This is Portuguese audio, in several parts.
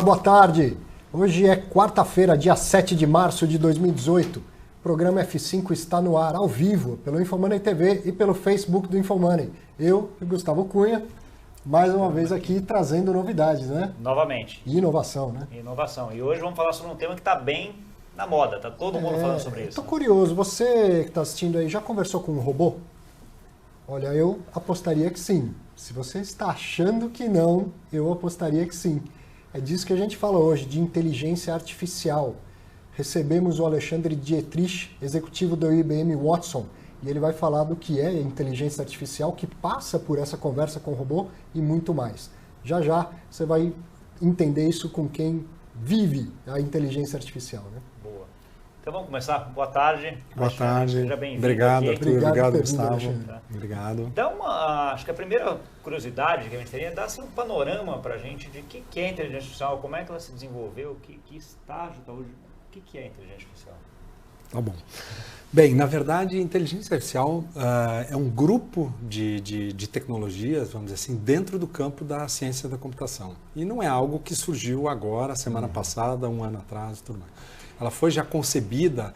Boa tarde. Hoje é quarta-feira, dia 7 de março de 2018. O programa F5 está no ar, ao vivo, pelo Infomoney TV e pelo Facebook do Infomoney. Eu e Gustavo Cunha, mais uma vez aqui trazendo novidades, né? Novamente. E inovação, né? Inovação. E hoje vamos falar sobre um tema que está bem na moda, tá todo mundo falando sobre isso. Estou curioso, você que está assistindo aí, já conversou com um robô? Olha, eu apostaria que sim. Se você está achando que não, eu apostaria que sim. É disso que a gente fala hoje, de inteligência artificial. Recebemos o Alexandre Dietrich, executivo do IBM Watson, e ele vai falar do que é inteligência artificial, que passa por essa conversa com o robô e muito mais. Já já você vai entender isso com quem vive a inteligência artificial, né? Boa. Então vamos começar. Boa tarde. Boa tarde. Seja bem-vindo. Obrigado, aqui. Arthur. Obrigado, Gustavo. Alexandre. Obrigado. Então, acho que a primeira curiosidade que a gente teria é dar assim, um panorama para a gente de o que é inteligência artificial, como é que ela se desenvolveu, que estágio está hoje, o que é inteligência artificial? Tá bom. Bem, na verdade, inteligência artificial é um grupo de tecnologias, vamos dizer assim, dentro do campo da ciência da computação. E não é algo que surgiu agora, semana passada, um ano atrás e tudo mais. Ela foi já concebida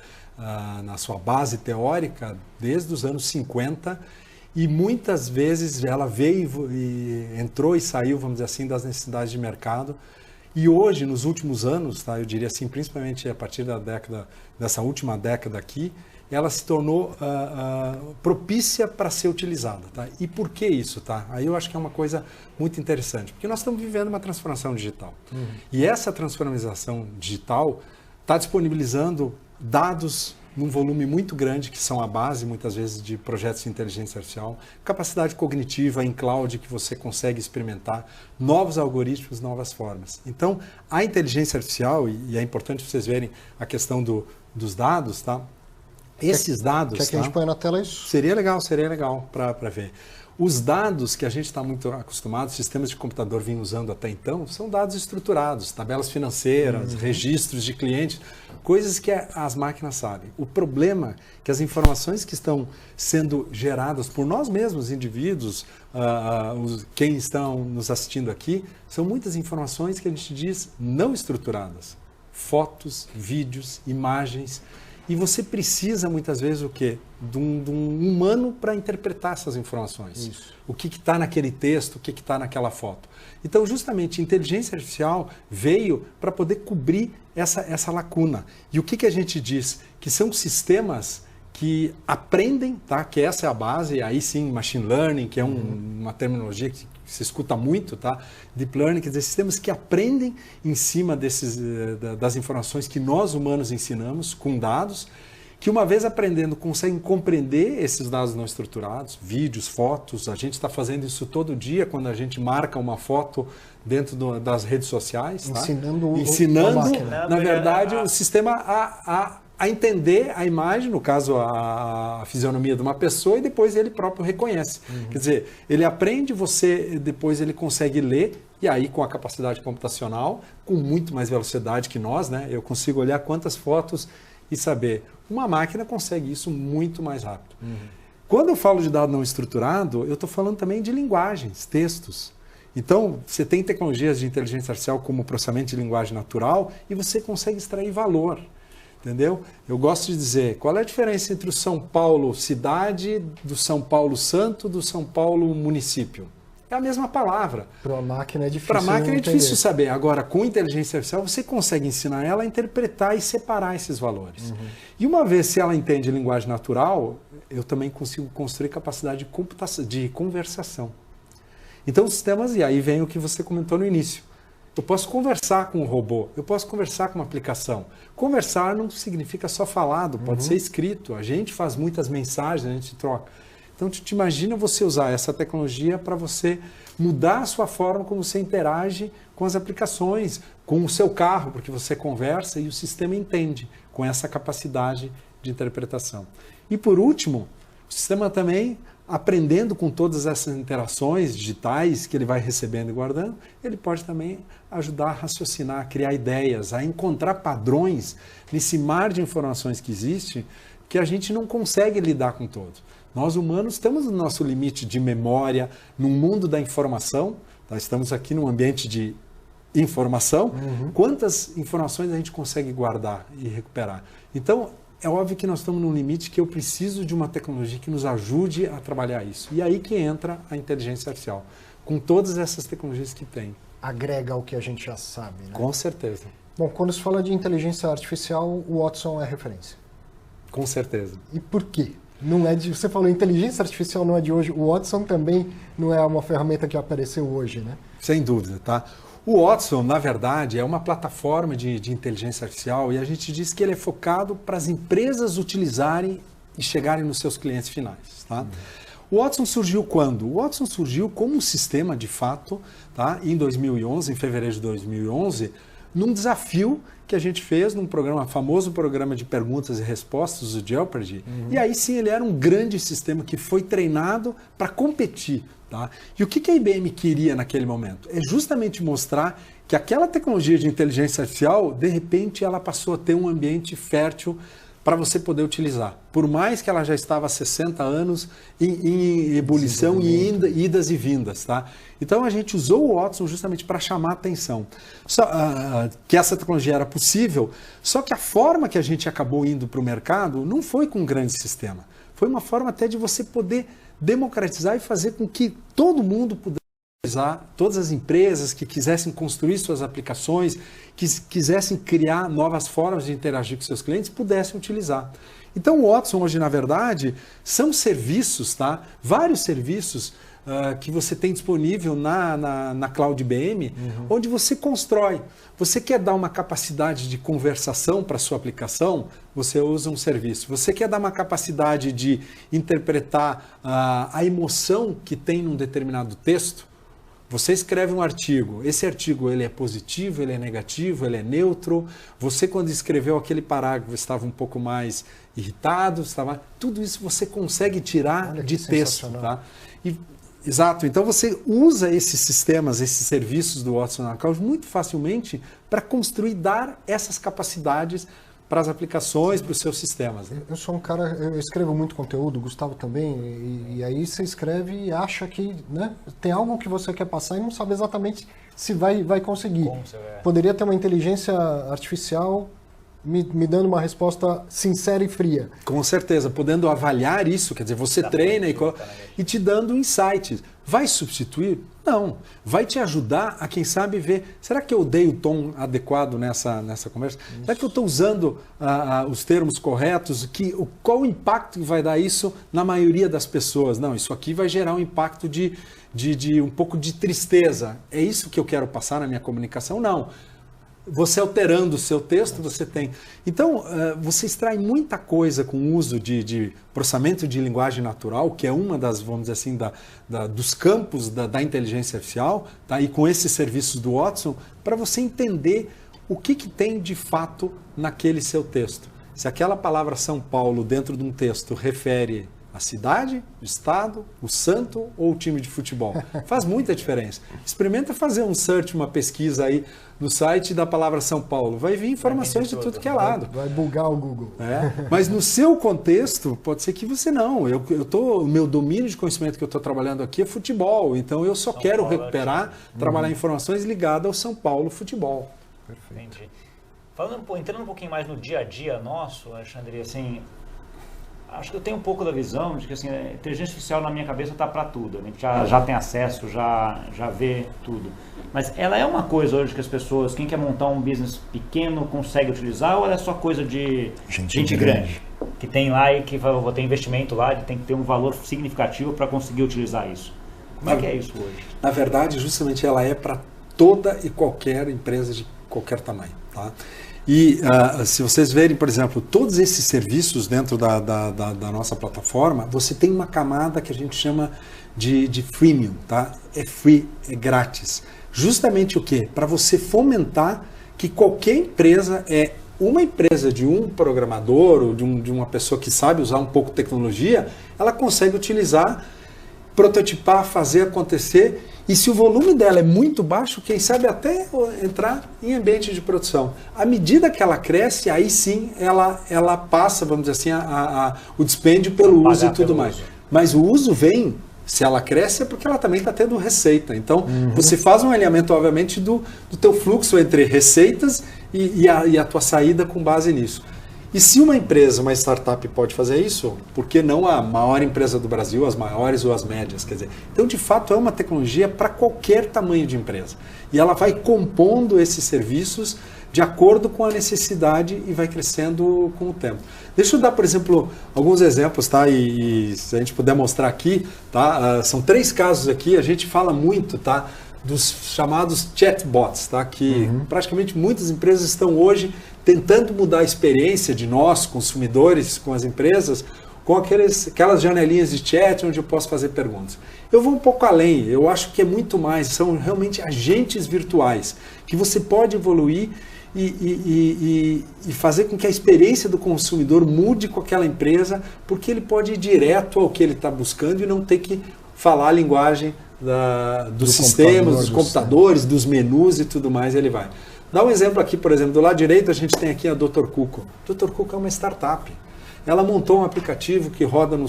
na sua base teórica desde os anos 50 e muitas vezes ela veio e entrou e saiu, vamos dizer assim, das necessidades de mercado. E hoje, nos últimos anos, tá, eu diria assim, principalmente a partir dessa última década aqui, ela se tornou propícia para ser utilizada. Tá? E por que isso? Tá? Aí eu acho que é uma coisa muito interessante, porque nós estamos vivendo uma transformação digital. E essa transformação digital está disponibilizando dados num volume muito grande, que são a base, muitas vezes, de projetos de inteligência artificial, capacidade cognitiva em cloud que você consegue experimentar, novos algoritmos, novas formas. Então, a inteligência artificial, e é importante vocês verem a questão dos dados, tá? Esses dados... Quer que a gente ponha na tela isso? Seria legal para ver. Os dados que a gente está muito acostumado, sistemas de computador vinham usando até então, são dados estruturados, tabelas financeiras, registros de clientes, coisas que as máquinas sabem. O problema é que as informações que estão sendo geradas por nós mesmos, indivíduos, quem estão nos assistindo aqui, são muitas informações que a gente diz não estruturadas. Fotos, vídeos, imagens. E você precisa, muitas vezes, o quê? De um humano para interpretar essas informações. Isso. O que está naquele texto, o que está naquela foto. Então, justamente, a inteligência artificial veio para poder cobrir essa lacuna. E o que a gente diz? Que são sistemas que aprendem, tá? Que essa é a base, aí sim, machine learning, que é uma terminologia que se escuta muito, tá? Deep learning, quer dizer, sistemas que aprendem em cima das informações que nós humanos ensinamos com dados, que uma vez aprendendo conseguem compreender esses dados não estruturados, vídeos, fotos. A gente está fazendo isso todo dia quando a gente marca uma foto dentro das redes sociais, tá? Ensinando na verdade, o sistema a entender a imagem, no caso a fisionomia de uma pessoa, e depois ele próprio reconhece. Quer dizer, ele aprende, depois ele consegue ler, e aí com a capacidade computacional, com muito mais velocidade que nós, né? Eu consigo olhar quantas fotos e saber. Uma máquina consegue isso muito mais rápido. Quando eu falo de dado não estruturado, eu estou falando também de linguagens, textos. Então, você tem tecnologias de inteligência artificial como processamento de linguagem natural e você consegue extrair valor. Entendeu? Eu gosto de dizer, qual é a diferença entre o São Paulo cidade, do São Paulo santo, do São Paulo município? É a mesma palavra. Para a máquina é difícil. Para a máquina é difícil saber. Agora, com inteligência artificial, você consegue ensinar ela a interpretar e separar esses valores. E uma vez se ela entende linguagem natural, eu também consigo construir capacidade de conversação. Então, os sistemas, e aí vem o que você comentou no início. Eu posso conversar com um robô, eu posso conversar com uma aplicação. Conversar não significa só falado, pode ser escrito. A gente faz muitas mensagens, a gente troca. Então, te imagina você usar essa tecnologia para você mudar a sua forma como você interage com as aplicações, com o seu carro, porque você conversa e o sistema entende com essa capacidade de interpretação. E por último, o sistema também, aprendendo com todas essas interações digitais que ele vai recebendo e guardando, ele pode também ajudar a raciocinar, a criar ideias, a encontrar padrões nesse mar de informações que existe, que a gente não consegue lidar com todos. Nós humanos estamos no nosso limite de memória, no mundo da informação, tá? Estamos aqui num ambiente de informação, quantas informações a gente consegue guardar e recuperar. Então, é óbvio que nós estamos num limite que eu preciso de uma tecnologia que nos ajude a trabalhar isso. E aí que entra a inteligência artificial, com todas essas tecnologias que tem. Agrega ao que a gente já sabe, né? Com certeza. Bom, quando se fala de inteligência artificial, o Watson é referência. Com certeza. E por quê? Não é de, você falou, inteligência artificial não é de hoje. O Watson também não é uma ferramenta que apareceu hoje, né? Sem dúvida, tá? O Watson, na verdade, é uma plataforma de inteligência artificial e a gente diz que ele é focado para as empresas utilizarem e chegarem nos seus clientes finais, tá? O Watson surgiu quando? O Watson surgiu como um sistema, de fato, tá? Em 2011, em fevereiro de 2011, num desafio que a gente fez num programa, famoso programa de perguntas e respostas, o Jeopardy. E aí sim ele era um grande sistema que foi treinado para competir. Tá? E o que a IBM queria naquele momento? É justamente mostrar que aquela tecnologia de inteligência artificial, de repente, ela passou a ter um ambiente fértil para você poder utilizar. Por mais que ela já estava há 60 anos em ebulição e idas e vindas. Tá? Então a gente usou o Watson justamente para chamar a atenção. Que essa tecnologia era possível, só que a forma que a gente acabou indo para o mercado não foi com um grande sistema. Foi uma forma até de você poder democratizar e fazer com que todo mundo pudesse utilizar, todas as empresas que quisessem construir suas aplicações, que quisessem criar novas formas de interagir com seus clientes, pudessem utilizar. Então o Watson hoje, na verdade, são serviços, tá? Vários serviços que você tem disponível na Cloud IBM, onde você constrói. Você quer dar uma capacidade de conversação para a sua aplicação, você usa um serviço. Você quer dar uma capacidade de interpretar a emoção que tem num determinado texto, você escreve um artigo. Esse artigo ele é positivo, ele é negativo, ele é neutro. Você, quando escreveu aquele parágrafo, estava um pouco mais irritado, tudo isso você consegue tirar de texto. Tá? Exato, então você usa esses sistemas, esses serviços do Watson na Cloud muito facilmente para construir, dar essas capacidades para as aplicações, para os seus sistemas. Né? Eu sou um cara, eu escrevo muito conteúdo, o Gustavo também, e aí você escreve e acha que, né, tem algo que você quer passar e não sabe exatamente se vai conseguir. Poderia ter uma inteligência artificial me dando uma resposta sincera e fria. Com certeza, podendo avaliar isso, quer dizer, você treina e te dando insights. Vai substituir? Não. Vai te ajudar a, quem sabe, ver, será que eu dei o tom adequado nessa conversa? Isso. Será que eu estou usando os termos corretos? Qual o impacto que vai dar isso na maioria das pessoas? Não, isso aqui vai gerar um impacto de um pouco de tristeza. É isso que eu quero passar na minha comunicação? Não. Você alterando o seu texto, você tem. Então, você extrai muita coisa com o uso de processamento de linguagem natural, que é uma das, vamos dizer assim, dos campos da inteligência artificial, tá? E com esses serviços do Watson, para você entender o que tem de fato naquele seu texto. Se aquela palavra São Paulo dentro de um texto refere a cidade, o estado, o santo ou o time de futebol. Faz muita diferença. Experimenta fazer um search, uma pesquisa aí no site da palavra São Paulo. Vai vir informações de tudo que é lado. Vai bugar o Google. Mas no seu contexto, pode ser que você não. O meu domínio de conhecimento que eu estou trabalhando aqui é futebol. Então eu só quero recuperar, trabalhar informações ligadas ao São Paulo futebol. Perfeito. Entendi. Entrando um pouquinho mais no dia a dia nosso, Alexandre, assim, acho que eu tenho um pouco da visão de que assim, a inteligência artificial na minha cabeça está para tudo. A gente já tem acesso, já vê tudo. Mas ela é uma coisa hoje que as pessoas, quem quer montar um business pequeno consegue utilizar, ou ela é só coisa de gente grande? Que tem lá e que vou ter investimento lá, tem que ter um valor significativo para conseguir utilizar isso. Como é que é isso hoje? Na verdade, justamente ela é para toda e qualquer empresa de qualquer tamanho. Tá? E se vocês verem, por exemplo, todos esses serviços dentro da nossa plataforma, você tem uma camada que a gente chama de freemium, tá? É free, é grátis. Justamente o quê? Para você fomentar que qualquer empresa uma empresa de um programador ou de uma pessoa que sabe usar um pouco de tecnologia, ela consegue utilizar, prototipar, fazer acontecer. E se o volume dela é muito baixo, quem sabe até entrar em ambiente de produção. À medida que ela cresce, aí sim ela passa, vamos dizer assim, o dispêndio pelo uso e tudo mais. Mas o uso vem Se ela cresce é porque ela também está tendo receita. Então, você faz um alinhamento, obviamente, do teu fluxo entre receitas e a tua saída com base nisso. E se uma empresa, uma startup pode fazer isso, por que não a maior empresa do Brasil, as maiores ou as médias? Quer dizer, então, de fato, é uma tecnologia para qualquer tamanho de empresa. E ela vai compondo esses serviços de acordo com a necessidade e vai crescendo com o tempo. Deixa eu dar, por exemplo, alguns exemplos, tá? E se a gente puder mostrar aqui, tá? São 3 casos aqui, a gente fala muito, tá? Dos chamados chatbots, tá? Que praticamente muitas empresas estão hoje tentando mudar a experiência de nós, consumidores, com as empresas, com aquelas janelinhas de chat onde eu posso fazer perguntas. Eu vou um pouco além, eu acho que é muito mais, são realmente agentes virtuais, que você pode evoluir e fazer com que a experiência do consumidor mude com aquela empresa, porque ele pode ir direto ao que ele está buscando e não ter que falar a linguagem dos sistemas, dos computadores, dos menus e tudo mais, ele vai. Dá um exemplo aqui, por exemplo, do lado direito a gente tem aqui a Dr. Cuco. Dr. Cuco é uma startup. Ela montou um aplicativo que roda no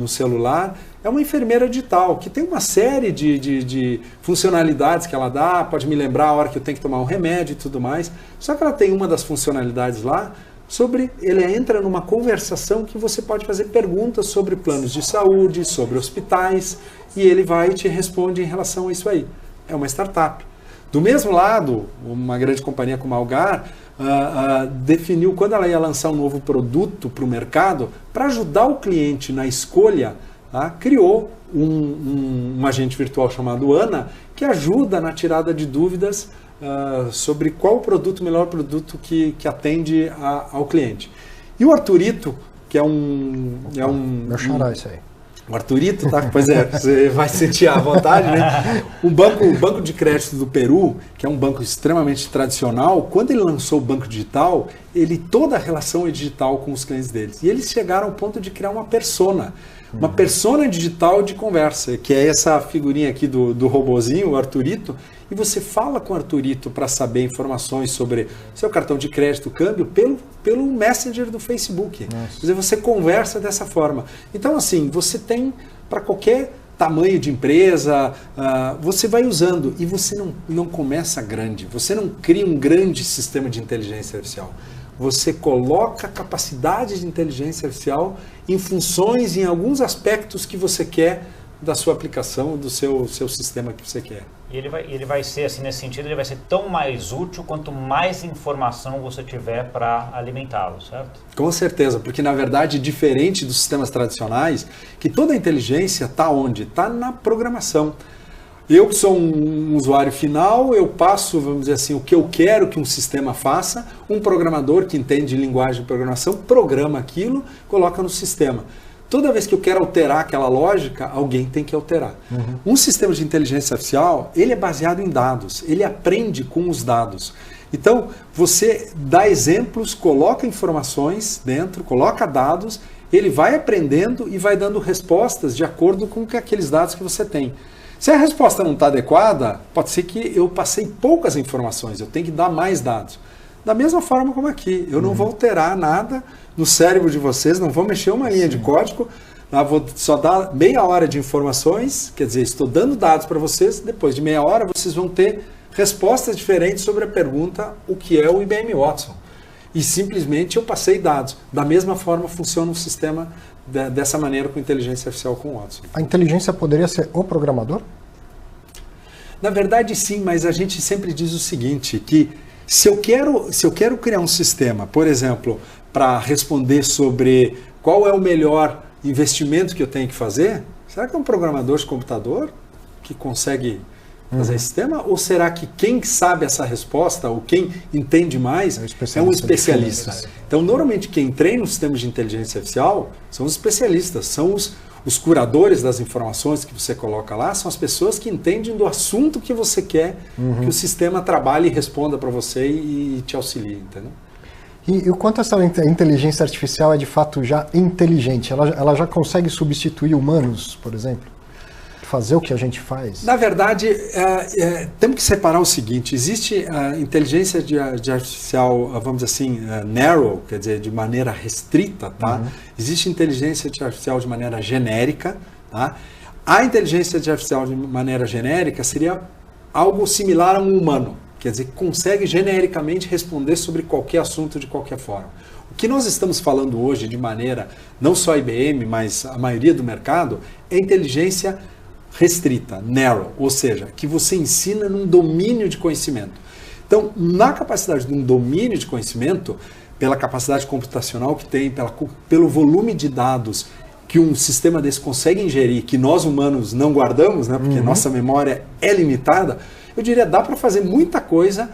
celular. É uma enfermeira digital, que tem uma série de funcionalidades que ela dá, pode me lembrar a hora que eu tenho que tomar um remédio e tudo mais. Só que ela tem uma das funcionalidades lá, ele entra numa conversação que você pode fazer perguntas sobre planos de saúde, sobre hospitais, e ele vai e te responde em relação a isso aí. É uma startup. Do mesmo lado, uma grande companhia como a Algar definiu, quando ela ia lançar um novo produto para o mercado, para ajudar o cliente na escolha, criou um agente virtual chamado Ana, que ajuda na tirada de dúvidas sobre qual o melhor produto que atende ao cliente. E o Arthurito, que é um Meu xará, isso aí. O Arthurito, tá? Pois é, você vai sentir à vontade, né? O Banco de Crédito do Peru, que é um banco extremamente tradicional, quando ele lançou o banco digital, toda a relação é digital com os clientes deles. E eles chegaram ao ponto de criar uma persona digital de conversa, que é essa figurinha aqui do robozinho, o Arthurito, e você fala com o Arthurito para saber informações sobre seu cartão de crédito, câmbio, pelo Messenger do Facebook. Nossa. Quer dizer, você conversa dessa forma. Então, assim, você tem para qualquer tamanho de empresa, você vai usando e você não começa grande, você não cria um grande sistema de inteligência artificial. Você coloca capacidade de inteligência artificial em funções, em alguns aspectos que você quer da sua aplicação, do seu sistema que você quer. E ele vai ser, assim, nesse sentido, ele vai ser tão mais útil quanto mais informação você tiver para alimentá-lo, certo? Com certeza, porque na verdade, diferente dos sistemas tradicionais, que toda a inteligência está onde? Está na programação. Eu que sou um usuário final, eu passo, vamos dizer assim, o que eu quero que um sistema faça, um programador que entende linguagem de programação programa aquilo, coloca no sistema. Toda vez que eu quero alterar aquela lógica, alguém tem que alterar. Um sistema de inteligência artificial, ele é baseado em dados, ele aprende com os dados. Então, você dá exemplos, coloca informações dentro, coloca dados, ele vai aprendendo e vai dando respostas de acordo com aqueles dados que você tem. Se a resposta não está adequada, pode ser que eu passei poucas informações, eu tenho que dar mais dados. Da mesma forma como aqui, eu não vou alterar nada no cérebro de vocês, não vou mexer uma linha de código, vou só dar meia hora de informações, quer dizer, estou dando dados para vocês, depois de meia hora vocês vão ter respostas diferentes sobre a pergunta o que é o IBM Watson. E simplesmente eu passei dados. Da mesma forma funciona um sistema dessa maneira com inteligência artificial com o Watson. A inteligência poderia ser o programador? Na verdade sim, mas a gente sempre diz o seguinte, que se eu quero criar um sistema, por exemplo, para responder sobre qual é o melhor investimento que eu tenho que fazer, será que é um programador de computador que consegue fazer esse sistema? Ou será que quem sabe essa resposta, ou quem entende mais, é um especialista? Então, normalmente, quem treina os sistemas de inteligência artificial são os especialistas, são os curadores das informações que você coloca lá, são as pessoas que entendem do assunto que você quer que o sistema trabalhe e responda para você e te auxilie, entendeu? E o quanto essa inteligência artificial é de fato já inteligente? Ela já consegue substituir humanos, por exemplo? fazer o que a gente faz? Na verdade, temos que separar o seguinte, existe a inteligência de artificial, vamos dizer assim, narrow, quer dizer, de maneira restrita, tá? Existe inteligência artificial de maneira genérica, tá? A inteligência artificial de maneira genérica seria algo similar a um humano, quer dizer, que consegue genericamente responder sobre qualquer assunto de qualquer forma. O que nós estamos falando hoje de maneira, não só a IBM, mas a maioria do mercado, é inteligência restrita, narrow, ou seja, que você ensina num domínio de conhecimento. Então, na capacidade de um domínio de conhecimento, pela capacidade computacional que tem, pelo volume de dados que um sistema desse consegue ingerir, que nós humanos não guardamos, né, porque nossa memória é limitada, eu diria, dá para fazer muita coisa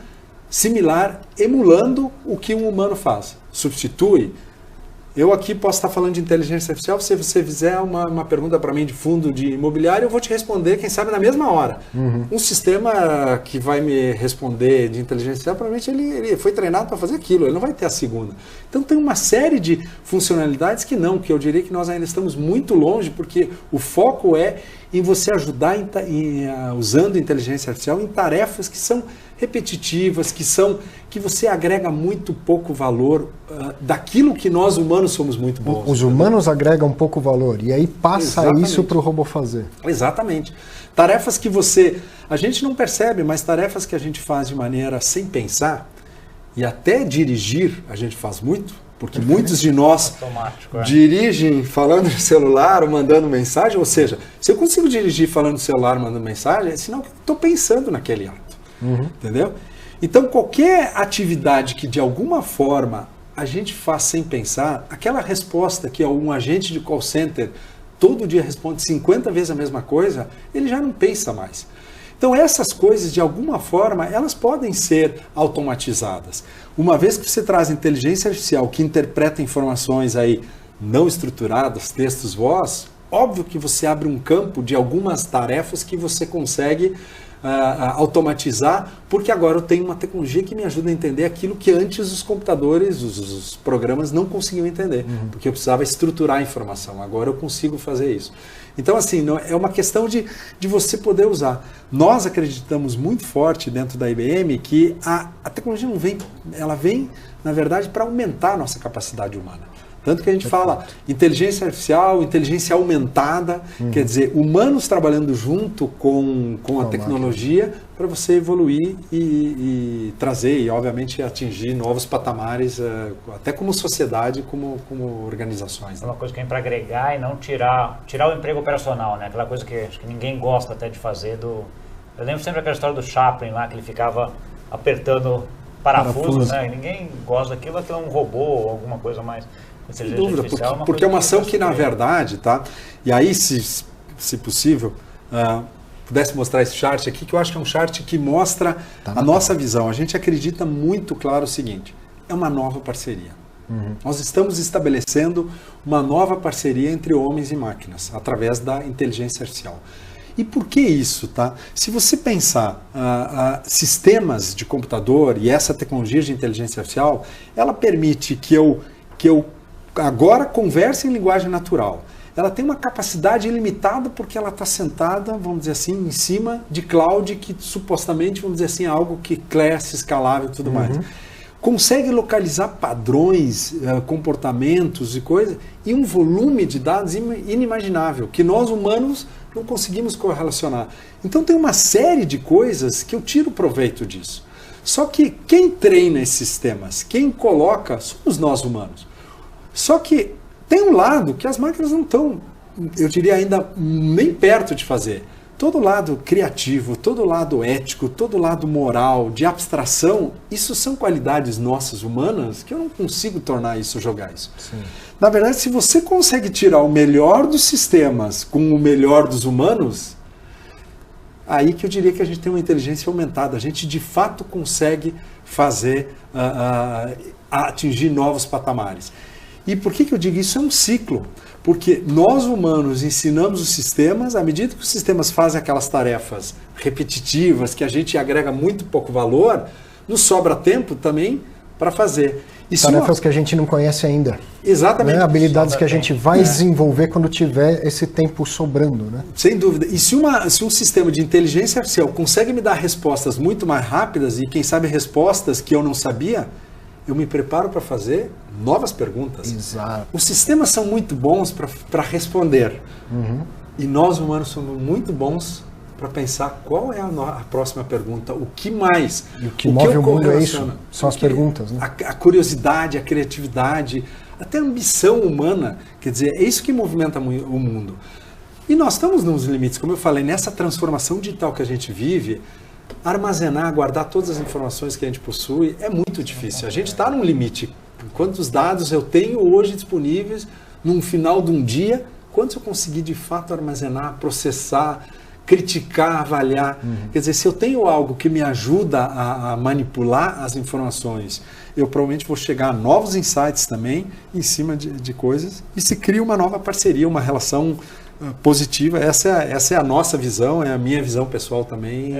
similar, emulando o que um humano faz. Substitui. Eu aqui posso estar falando de inteligência artificial, se você fizer uma pergunta para mim de fundo de imobiliário, eu vou te responder, quem sabe, na mesma hora. Um sistema que vai me responder de inteligência artificial, provavelmente ele foi treinado para fazer aquilo, ele não vai ter a segunda. Então tem uma série de funcionalidades que eu diria que nós ainda estamos muito longe, porque o foco é em você ajudar usando inteligência artificial em tarefas que são repetitivas, que você agrega muito pouco valor daquilo que nós humanos somos muito bons. Os humanos agregam pouco valor e aí passa isso para o robô fazer. Exatamente. Tarefas que a gente não percebe, mas tarefas que a gente faz de maneira sem pensar, e até dirigir a gente faz muito, porque muitos de nós dirigem falando no celular ou mandando mensagem, ou seja, se eu consigo dirigir falando no celular mandando mensagem, é sinal que eu estou pensando naquele ato. Entendeu? Então, qualquer atividade que de alguma forma a gente faz sem pensar, aquela resposta que um agente de call center todo dia responde 50 vezes a mesma coisa, ele já não pensa mais. Então, essas coisas, de alguma forma, elas podem ser automatizadas. Uma vez que você traz inteligência artificial que interpreta informações aí não estruturadas, textos, voz, óbvio que você abre um campo de algumas tarefas que você consegue automatizar, porque agora eu tenho uma tecnologia que me ajuda a entender aquilo que antes os computadores, os programas não conseguiam entender, porque eu precisava estruturar a informação. Agora eu consigo fazer isso. Então, assim, é uma questão de você poder usar. Nós acreditamos muito forte dentro da IBM que a tecnologia não vem, ela vem, na verdade, para aumentar a nossa capacidade humana. Tanto que a gente fala inteligência artificial, inteligência aumentada, quer dizer, humanos trabalhando junto com a tecnologia para você evoluir e trazer e, obviamente, atingir novos patamares, até como sociedade, como organizações. É uma coisa que vem para agregar e não tirar o emprego operacional, né? Aquela coisa que acho que ninguém gosta até de fazer. Eu lembro sempre aquela história do Chaplin lá, que ele ficava apertando parafuso, né? E ninguém gosta daquilo, aquilo é um robô ou alguma coisa mais... Sem dúvida, porque é uma ação que, na verdade, tá? E aí, se possível, pudesse mostrar esse chart aqui, que eu acho que é um chart que mostra a nossa visão. A gente acredita muito claro o seguinte, é uma nova parceria. Nós estamos estabelecendo uma nova parceria entre homens e máquinas, através da inteligência artificial. E por que isso, tá? Se você pensar sistemas de computador e essa tecnologia de inteligência artificial, ela permite que eu agora conversa em linguagem natural. Ela tem uma capacidade ilimitada porque ela está sentada, vamos dizer assim, em cima de cloud que supostamente, vamos dizer assim, é algo que cresce, escalável e tudo mais. Consegue localizar padrões, comportamentos e coisas, e um volume de dados inimaginável, que nós humanos não conseguimos correlacionar. Então tem uma série de coisas que eu tiro proveito disso. Só que quem treina esses sistemas, quem coloca, somos nós humanos. Só que tem um lado que as máquinas não estão, eu diria, ainda nem perto de fazer. Todo lado criativo, todo lado ético, todo lado moral, de abstração, isso são qualidades nossas humanas que eu não consigo tornar isso, jogar isso. Sim. Na verdade, se você consegue tirar o melhor dos sistemas com o melhor dos humanos, aí que eu diria que a gente tem uma inteligência aumentada. A gente, de fato, consegue fazer, atingir novos patamares. E por que eu digo isso? É um ciclo. Porque nós humanos ensinamos os sistemas, à medida que os sistemas fazem aquelas tarefas repetitivas, que a gente agrega muito pouco valor, nos sobra tempo também para fazer. tarefas que a gente não conhece ainda. Exatamente. Né? Habilidades que a gente vai desenvolver quando tiver esse tempo sobrando. Né? Sem dúvida. E se um sistema de inteligência artificial consegue me dar respostas muito mais rápidas e, quem sabe, respostas que eu não sabia, eu me preparo para fazer novas perguntas. Exato. Os sistemas são muito bons para responder. E nós, humanos, somos muito bons para pensar qual é a próxima pergunta, o que mais. E o que move o mundo é isso, são as perguntas. Né? A curiosidade, a criatividade, até a ambição humana, quer dizer, é isso que movimenta o mundo. E nós estamos nos limites, como eu falei, nessa transformação digital que a gente vive, armazenar, guardar todas as informações que a gente possui é muito difícil. A gente está num limite. Quantos dados eu tenho hoje disponíveis num final de um dia, quantos eu consegui de fato armazenar, processar, criticar, avaliar. Quer dizer, se eu tenho algo que me ajuda a manipular as informações, eu provavelmente vou chegar a novos insights também em cima de coisas e se cria uma nova parceria, uma relação positiva. Essa é a nossa visão, é a minha visão pessoal também.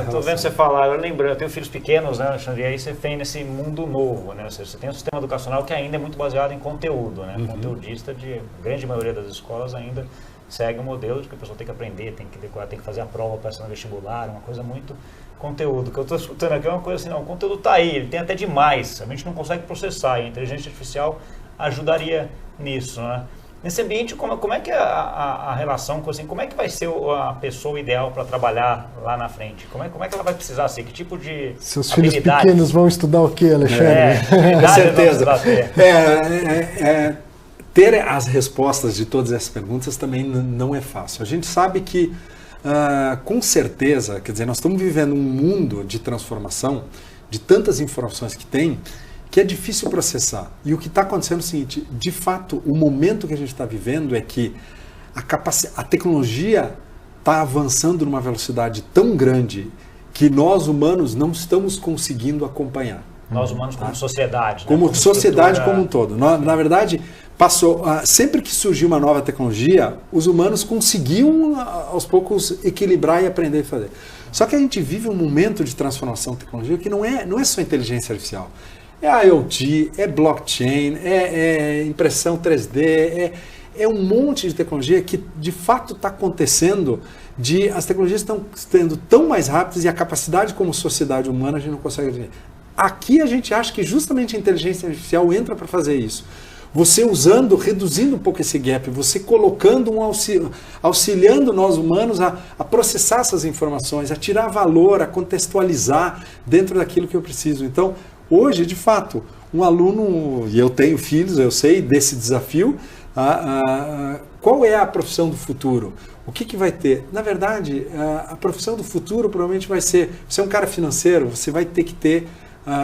Estou vendo você falar, eu lembro, eu tenho filhos pequenos, né, Alexandre, e aí você vem nesse mundo novo, né? Ou seja, você tem um sistema educacional que ainda é muito baseado em conteúdo, né? Conteudista de grande maioria das escolas ainda segue o modelo de que a pessoa tem que aprender, tem que decorar, tem que fazer a prova para ser no vestibular, uma coisa muito conteúdo. O que eu estou escutando aqui é uma coisa assim, não, o conteúdo está aí, ele tem até demais, a gente não consegue processar, e a inteligência artificial ajudaria nisso, né? Nesse ambiente, como é que é a relação, assim, como é que vai ser a pessoa ideal para trabalhar lá na frente? Como é que ela vai precisar ser? Que tipo de Seus filhos pequenos vão estudar o quê, Alexandre? Com certeza. Ter as respostas de todas essas perguntas também não é fácil. A gente sabe que, com certeza, quer dizer, nós estamos vivendo um mundo de transformação, de tantas informações que é difícil processar. E o que está acontecendo é o seguinte, de fato, o momento que a gente está vivendo é que a tecnologia está avançando numa velocidade tão grande que nós, humanos, não estamos conseguindo acompanhar. Nós, humanos, como sociedade. Como, né? Como sociedade como um todo. Na verdade, sempre que surgiu uma nova tecnologia, os humanos conseguiam, aos poucos, equilibrar e aprender a fazer. Só que a gente vive um momento de transformação de tecnologia que não é só inteligência artificial. É IoT, é blockchain, é impressão 3D, é um monte de tecnologia que de fato está acontecendo, as tecnologias estão sendo tão mais rápidas e a capacidade como sociedade humana a gente não consegue entender. Aqui a gente acha que justamente a inteligência artificial entra para fazer isso. Você reduzindo um pouco esse gap, você colocando auxiliando nós humanos a processar essas informações, a tirar valor, a contextualizar dentro daquilo que eu preciso. Então, hoje, de fato, um aluno, e eu tenho filhos, eu sei desse desafio, qual é a profissão do futuro? O que vai ter? Na verdade, a profissão do futuro provavelmente vai ser, você é um cara financeiro, você vai ter que ter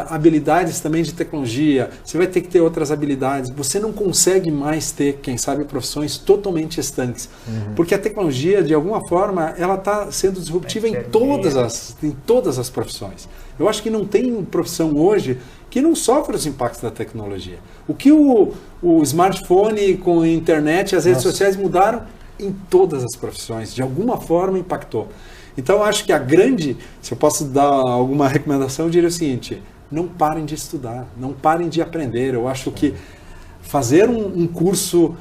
habilidades também de tecnologia, você vai ter que ter outras habilidades, você não consegue mais ter, quem sabe, profissões totalmente estanques, porque a tecnologia, de alguma forma, ela está sendo disruptiva em todas as profissões. Eu acho que não tem profissão hoje que não sofre os impactos da tecnologia. O que o smartphone com a internet, as redes sociais mudaram em todas as profissões, de alguma forma impactou. Então, eu acho que se eu posso dar alguma recomendação, eu diria o seguinte, não parem de estudar, não parem de aprender. Eu acho que fazer um curso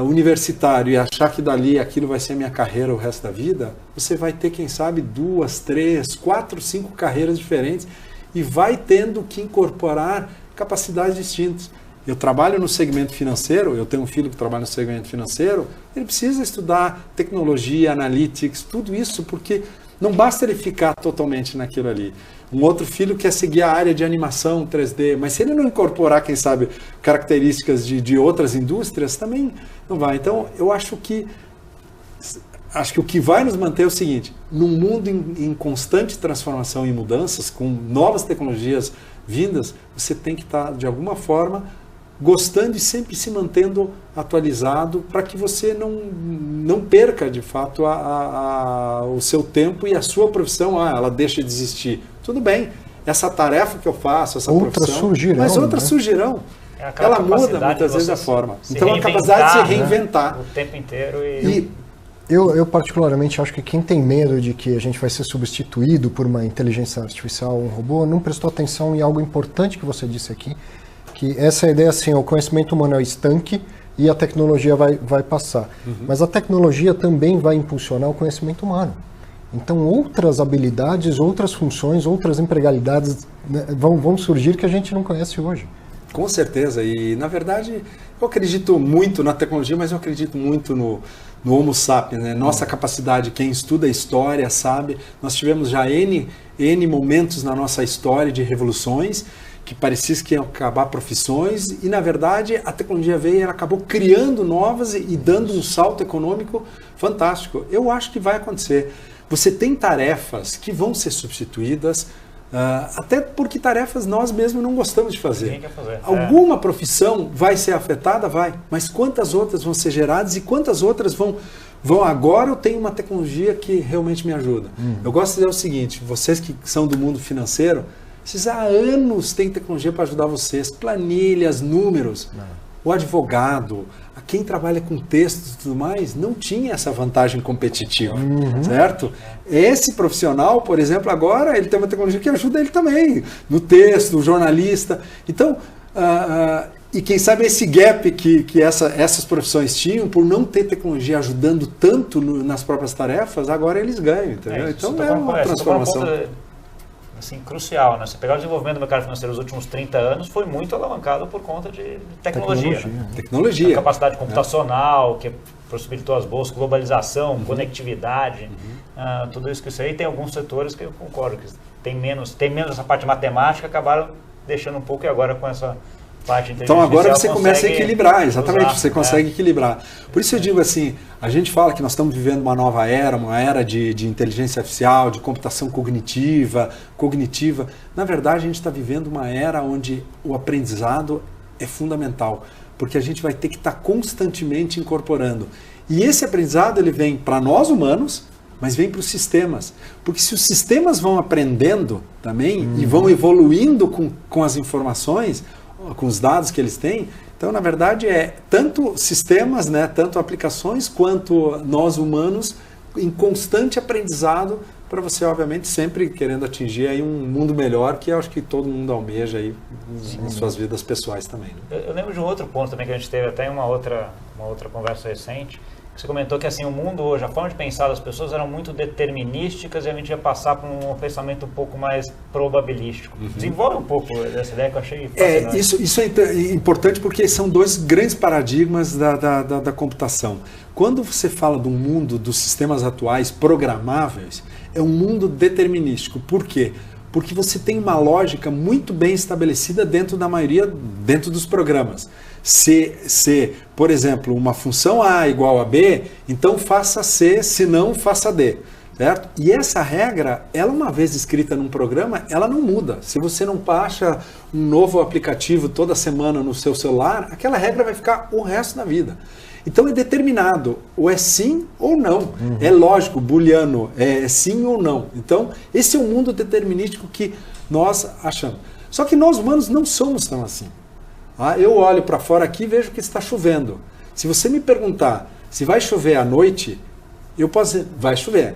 universitário e achar que dali aquilo vai ser minha carreira o resto da vida, você vai ter, quem sabe, 2, 3, 4, 5 carreiras diferentes e vai tendo que incorporar capacidades distintas. Eu trabalho no segmento financeiro, eu tenho um filho que trabalha no segmento financeiro, ele precisa estudar tecnologia, analytics, tudo isso, porque não basta ele ficar totalmente naquilo ali. Um outro filho quer seguir a área de animação 3D, mas se ele não incorporar, quem sabe, características de outras indústrias, também não vai. Então, eu acho que o que vai nos manter é o seguinte, num mundo em constante transformação e mudanças, com novas tecnologias vindas, você tem que estar, de alguma forma, gostando e sempre se mantendo atualizado para que você não perca, de fato, o seu tempo e a sua profissão, ela deixa de existir. Tudo bem, essa tarefa que eu faço, essa profissão, mas outras surgirão. Ela muda muitas vezes a forma. Então, a capacidade de se reinventar. O tempo inteiro. Eu particularmente acho que quem tem medo de que a gente vai ser substituído por uma inteligência artificial, um robô, não prestou atenção em algo importante que você disse aqui, que essa ideia assim, o conhecimento humano é o estanque e a tecnologia vai passar. Mas a tecnologia também vai impulsionar o conhecimento humano. Então, outras habilidades, outras funções, outras empregabilidades, né, vão surgir que a gente não conhece hoje. Com certeza. E, na verdade, eu acredito muito na tecnologia, mas eu acredito muito no Homo sapiens, né? Nossa capacidade, quem estuda a história sabe, nós tivemos já N momentos na nossa história de revoluções, que parecia que iam acabar profissões, e na verdade a tecnologia veio e ela acabou criando novas e dando um salto econômico fantástico. Eu acho que vai acontecer. Você tem tarefas que vão ser substituídas, até porque tarefas nós mesmos não gostamos de fazer. Ninguém quer fazer. Alguma profissão vai ser afetada? Vai. Mas quantas outras vão ser geradas e quantas outras vão... Agora eu tenho uma tecnologia que realmente me ajuda. Eu gosto de dizer o seguinte, vocês que são do mundo financeiro, vocês há anos têm tecnologia para ajudar vocês, planilhas, números. O advogado, quem trabalha com textos e tudo mais, não tinha essa vantagem competitiva, certo? Esse profissional, por exemplo, agora ele tem uma tecnologia que ajuda ele também, no texto, o jornalista. Então, e quem sabe esse gap que essas profissões tinham, por não ter tecnologia ajudando tanto nas próprias tarefas, agora eles ganham, entendeu? Então é uma transformação. Assim, crucial, né? Você pegar o desenvolvimento do mercado financeiro nos últimos 30 anos foi muito alavancado por conta de tecnologia. Tecnologia. A capacidade computacional, que possibilitou as bolsas, globalização, conectividade, tudo isso que isso aí. Tem alguns setores que eu concordo, que tem menos essa parte matemática, acabaram deixando um pouco, e agora com essa parte de inteligência Então agora você artificial começa a equilibrar, exatamente, usar, você consegue equilibrar. Por isso eu digo assim, a gente fala que nós estamos vivendo uma nova era, uma era de inteligência artificial, de computação cognitiva. Na verdade, a gente está vivendo uma era onde o aprendizado é fundamental, porque a gente vai ter que estar constantemente incorporando. E esse aprendizado ele vem para nós humanos, mas vem para os sistemas. Porque se os sistemas vão aprendendo também e vão evoluindo com as informações, com os dados que eles têm, então na verdade é tanto sistemas, né, tanto aplicações, quanto nós humanos em constante aprendizado, para você obviamente sempre querendo atingir aí um mundo melhor, que eu acho que todo mundo almeja aí em suas vidas pessoais também. Né? Eu lembro de um outro ponto também que a gente teve até em uma outra conversa recente, que você comentou que assim, o mundo hoje, a forma de pensar das pessoas eram muito determinísticas, e a gente ia passar para um pensamento um pouco mais probabilístico. Desenvolve um pouco dessa ideia que eu achei fascinante. Isso é importante porque são dois grandes paradigmas da computação. Quando você fala do mundo dos sistemas atuais programáveis, é um mundo determinístico. Por quê? Porque você tem uma lógica muito bem estabelecida dentro dos programas. Se, por exemplo, uma função A igual a B, então faça C, se não, faça D. Certo? E essa regra, ela uma vez escrita num programa, ela não muda. Se você não baixa um novo aplicativo toda semana no seu celular, aquela regra vai ficar o resto da vida. Então é determinado, ou é sim ou não. É lógico, booleano, é sim ou não. Então esse é o mundo determinístico que nós achamos. Só que nós humanos não somos tão assim. Eu olho para fora aqui e vejo que está chovendo. Se você me perguntar se vai chover à noite, eu posso dizer, vai chover.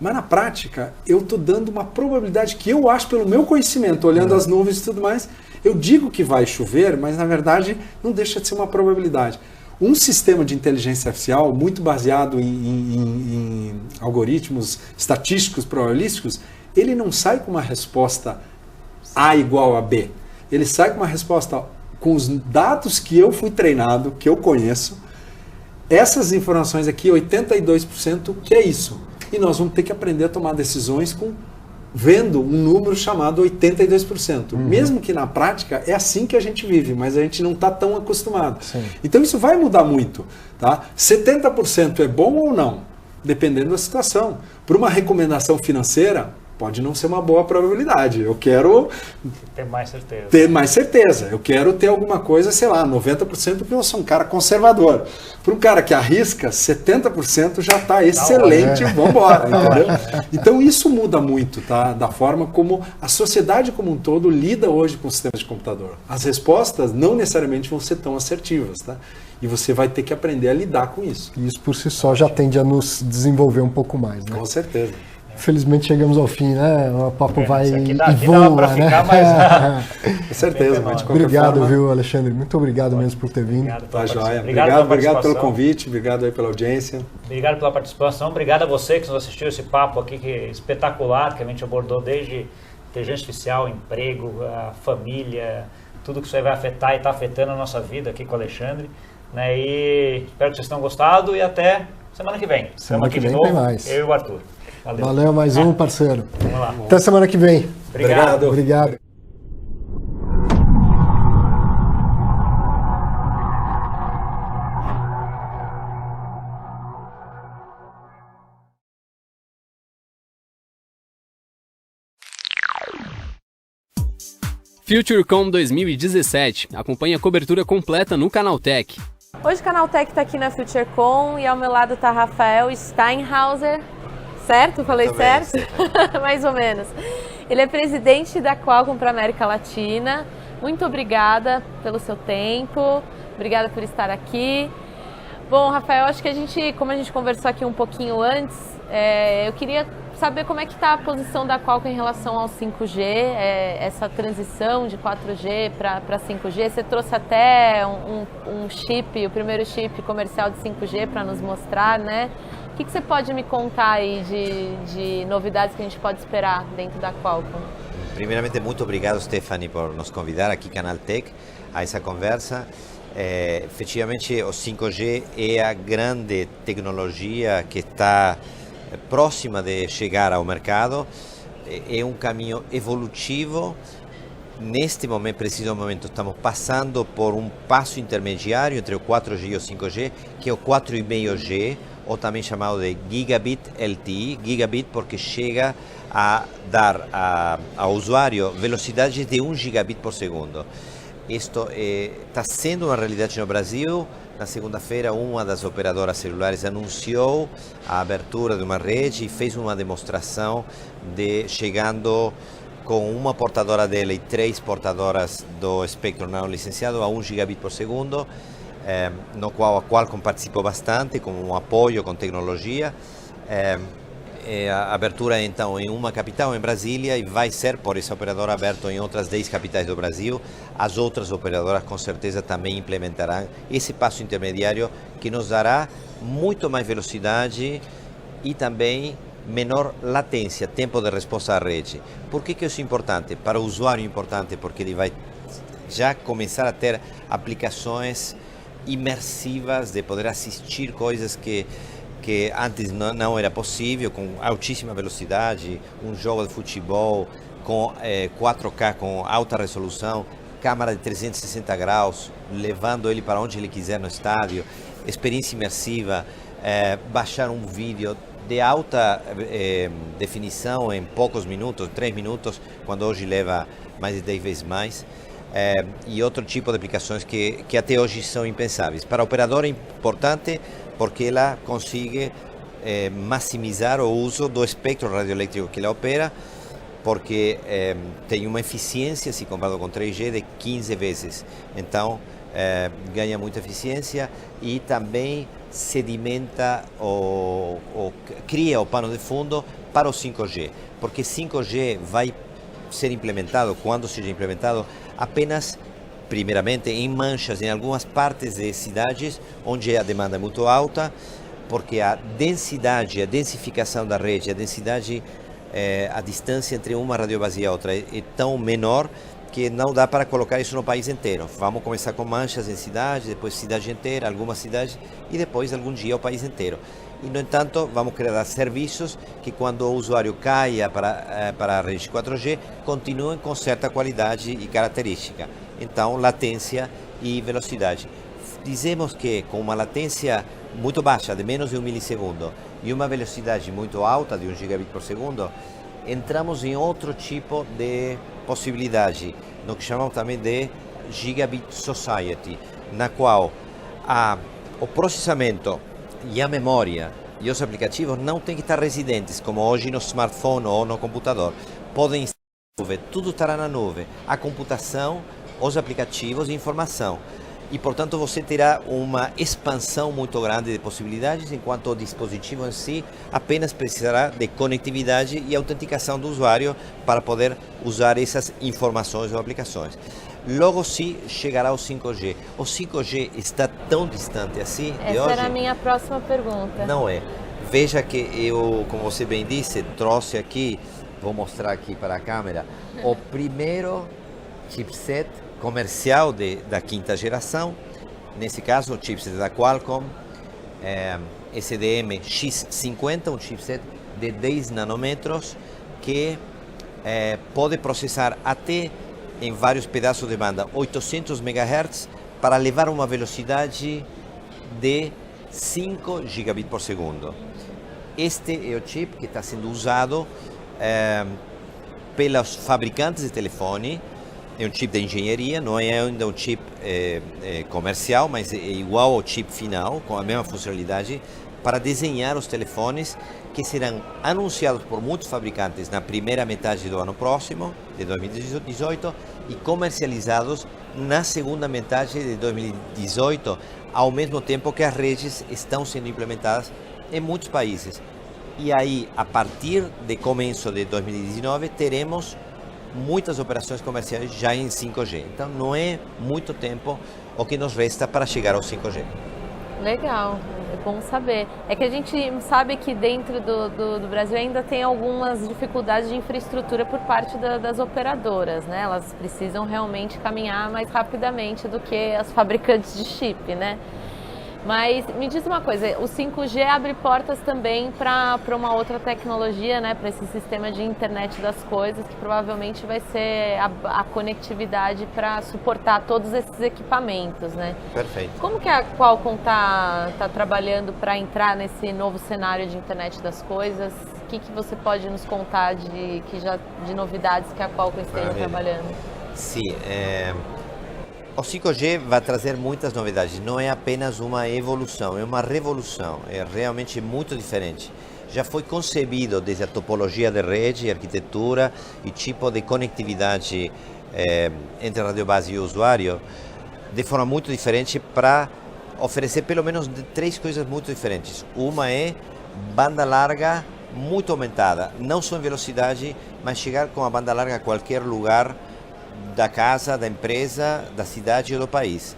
Mas na prática, eu estou dando uma probabilidade que eu acho pelo meu conhecimento, olhando as nuvens e tudo mais, eu digo que vai chover, mas na verdade não deixa de ser uma probabilidade. Um sistema de inteligência artificial muito baseado em algoritmos estatísticos, probabilísticos, ele não sai com uma resposta A igual a B. Ele sai com uma resposta com os dados que eu fui treinado, que eu conheço, essas informações aqui, 82%, que é isso. E nós vamos ter que aprender a tomar decisões vendo um número chamado 82%. Mesmo que na prática é assim que a gente vive, mas a gente não está tão acostumado. Sim. Então isso vai mudar muito. Tá? 70% é bom ou não? Dependendo da situação. Por uma recomendação financeira, pode não ser uma boa probabilidade. Eu quero ter mais certeza. Eu quero ter alguma coisa, sei lá, 90% porque eu sou um cara conservador. Para um cara que arrisca, 70% já está excelente, vamos embora. Então isso muda muito, tá? Da forma como a sociedade como um todo lida hoje com sistemas de computador. As respostas não necessariamente vão ser tão assertivas, tá? E você vai ter que aprender a lidar com isso. E isso por si só já tende a nos desenvolver um pouco mais, né? Com certeza. Felizmente chegamos ao fim, né? O papo vai Isso aqui e daqui voa, dava pra né? ficar mais... Com certeza, mas de qualquer Obrigado, forma, viu, Alexandre? Muito obrigado mesmo por ter vindo. Obrigado pela Tá joia. participação. Obrigado pelo convite, obrigado aí pela audiência. Obrigado pela participação, obrigado a você que nos assistiu esse papo aqui que é espetacular, que a gente abordou desde inteligência artificial, emprego, a família, tudo que isso aí vai afetar e está afetando a nossa vida aqui com o Alexandre. Né? E espero que vocês tenham gostado e até semana que vem. Semana que de vem novo, tem mais. eu e o Arthur. Valeu, mais um, parceiro. Vamos lá. Até semana que vem. Obrigado. Obrigado. FutureCom 2017. Acompanhe a cobertura completa no Canaltech. Hoje o Canaltech está aqui na FutureCom e ao meu lado está Rafael Steinhauser. Certo? Falei certo? Mais ou menos. Ele é presidente da Qualcomm para a América Latina. Muito obrigada pelo seu tempo. Obrigada por estar aqui. Bom, Rafael, acho que como a gente conversou aqui um pouquinho antes, eu queria saber como é que está a posição da Qualcomm em relação ao 5G, essa transição de 4G para 5G. Você trouxe até um chip, o primeiro chip comercial de 5G para nos mostrar, né? O que você pode me contar aí de novidades que a gente pode esperar dentro da Qualcomm? Primeiramente, muito obrigado, Stephanie, por nos convidar aqui, Canaltech, a essa conversa. Efetivamente, o 5G é a grande tecnologia que está próxima de chegar ao mercado. É um caminho evolutivo. Neste momento, preciso momento, estamos passando por um passo intermediário entre o 4G e o 5G, que é o 4,5G, ou também chamado de Gigabit LTE, Gigabit porque chega a dar ao usuário velocidades de 1 gigabit por segundo. Isto está sendo uma realidade no Brasil. Na segunda-feira, uma das operadoras celulares anunciou a abertura de uma rede e fez uma demonstração chegando com uma portadora dela e 3 portadoras do espectro não licenciado a 1 gigabit por segundo, no qual a Qualcomm participou bastante, com um apoio, com tecnologia. A abertura então em uma capital, em Brasília, e vai ser por essa operadora aberto em outras 10 capitais do Brasil. As outras operadoras com certeza também implementarão esse passo intermediário que nos dará muito mais velocidade e também menor latência, tempo de resposta à rede. Por que isso é importante? Para o usuário é importante porque ele vai já começar a ter aplicações imersivas de poder assistir coisas que antes não era possível, com altíssima velocidade, um jogo de futebol com 4K, com alta resolução, câmera de 360 graus, levando ele para onde ele quiser no estádio, experiência imersiva, baixar um vídeo de alta definição em poucos minutos, 3 minutos, quando hoje leva mais de 10 vezes mais. E outro tipo de aplicações que até hoje são impensáveis. Para a operadora é importante porque ela consegue maximizar o uso do espectro radioelétrico que ela opera, porque tem uma eficiência, se comparado com 3G, de 15 vezes. Então, ganha muita eficiência e também sedimenta cria o pano de fundo para o 5G, porque 5G vai ser implementado, quando seja implementado, apenas, primeiramente, em manchas, em algumas partes de cidades onde a demanda é muito alta, porque a densidade, a densificação da rede, a distância entre uma radiobase e outra é tão menor que não dá para colocar isso no país inteiro. Vamos começar com manchas em cidades, depois cidade inteira, algumas cidades, e depois, algum dia, o país inteiro. E, no entanto, vamos criar serviços que, quando o usuário caia para a rede 4G, continuem com certa qualidade e característica. Então, latência e velocidade. Dizemos que, com uma latência muito baixa, de menos de 1 milissegundo, e uma velocidade muito alta, de 1 gigabit por segundo, entramos em outro tipo de possibilidade, no que chamamos também de Gigabit Society, na qual o processamento e a memória e os aplicativos não têm que estar residentes, como hoje no smartphone ou no computador. Podem estar na nuvem, tudo estará na nuvem. A computação, os aplicativos e informação. e, portanto, você terá uma expansão muito grande de possibilidades, enquanto o dispositivo em si apenas precisará de conectividade e autenticação do usuário para poder usar essas informações ou aplicações. Logo se chegará ao 5G. O 5G está tão distante assim de hoje? Essa era a minha próxima pergunta. Não é. Veja que eu, como você bem disse, trouxe aqui, vou mostrar aqui para a câmera, o primeiro chipset comercial da quinta geração, nesse caso o chipset da Qualcomm, SDM X50, um chipset de 10 nanômetros que pode processar até em vários pedaços de banda 800 MHz para levar uma velocidade de 5 gigabits por segundo. Este é o chip que está sendo usado pelos fabricantes de telefone. É um chip de engenharia, não é ainda um chip comercial, mas é igual ao chip final, com a mesma funcionalidade, para desenhar os telefones que serão anunciados por muitos fabricantes na primeira metade do ano próximo, de 2018, e comercializados na segunda metade de 2018, ao mesmo tempo que as redes estão sendo implementadas em muitos países. E aí, a partir de começo de 2019, teremos muitas operações comerciais já em 5G. Então, não é muito tempo o que nos resta para chegar ao 5G. Legal, é bom saber. É que a gente sabe que dentro do Brasil ainda tem algumas dificuldades de infraestrutura por parte das operadoras, né? Elas precisam realmente caminhar mais rapidamente do que as fabricantes de chip, né? Mas me diz uma coisa, o 5G abre portas também para uma outra tecnologia, né? Para esse sistema de internet das coisas, que provavelmente vai ser a conectividade para suportar todos esses equipamentos, né? Perfeito. Como que a Qualcomm tá trabalhando para entrar nesse novo cenário de internet das coisas? O que você pode nos contar de novidades que a Qualcomm esteja trabalhando? Sim, o 5G vai trazer muitas novidades, não é apenas uma evolução, é uma revolução, é realmente muito diferente. Já foi concebido desde a topologia de rede, arquitetura e tipo de conectividade entre a radiobase e o usuário, de forma muito diferente para oferecer pelo menos três coisas muito diferentes. Uma é banda larga muito aumentada, não só em velocidade, mas chegar com a banda larga a qualquer lugar da casa, da empresa, da cidade ou do país.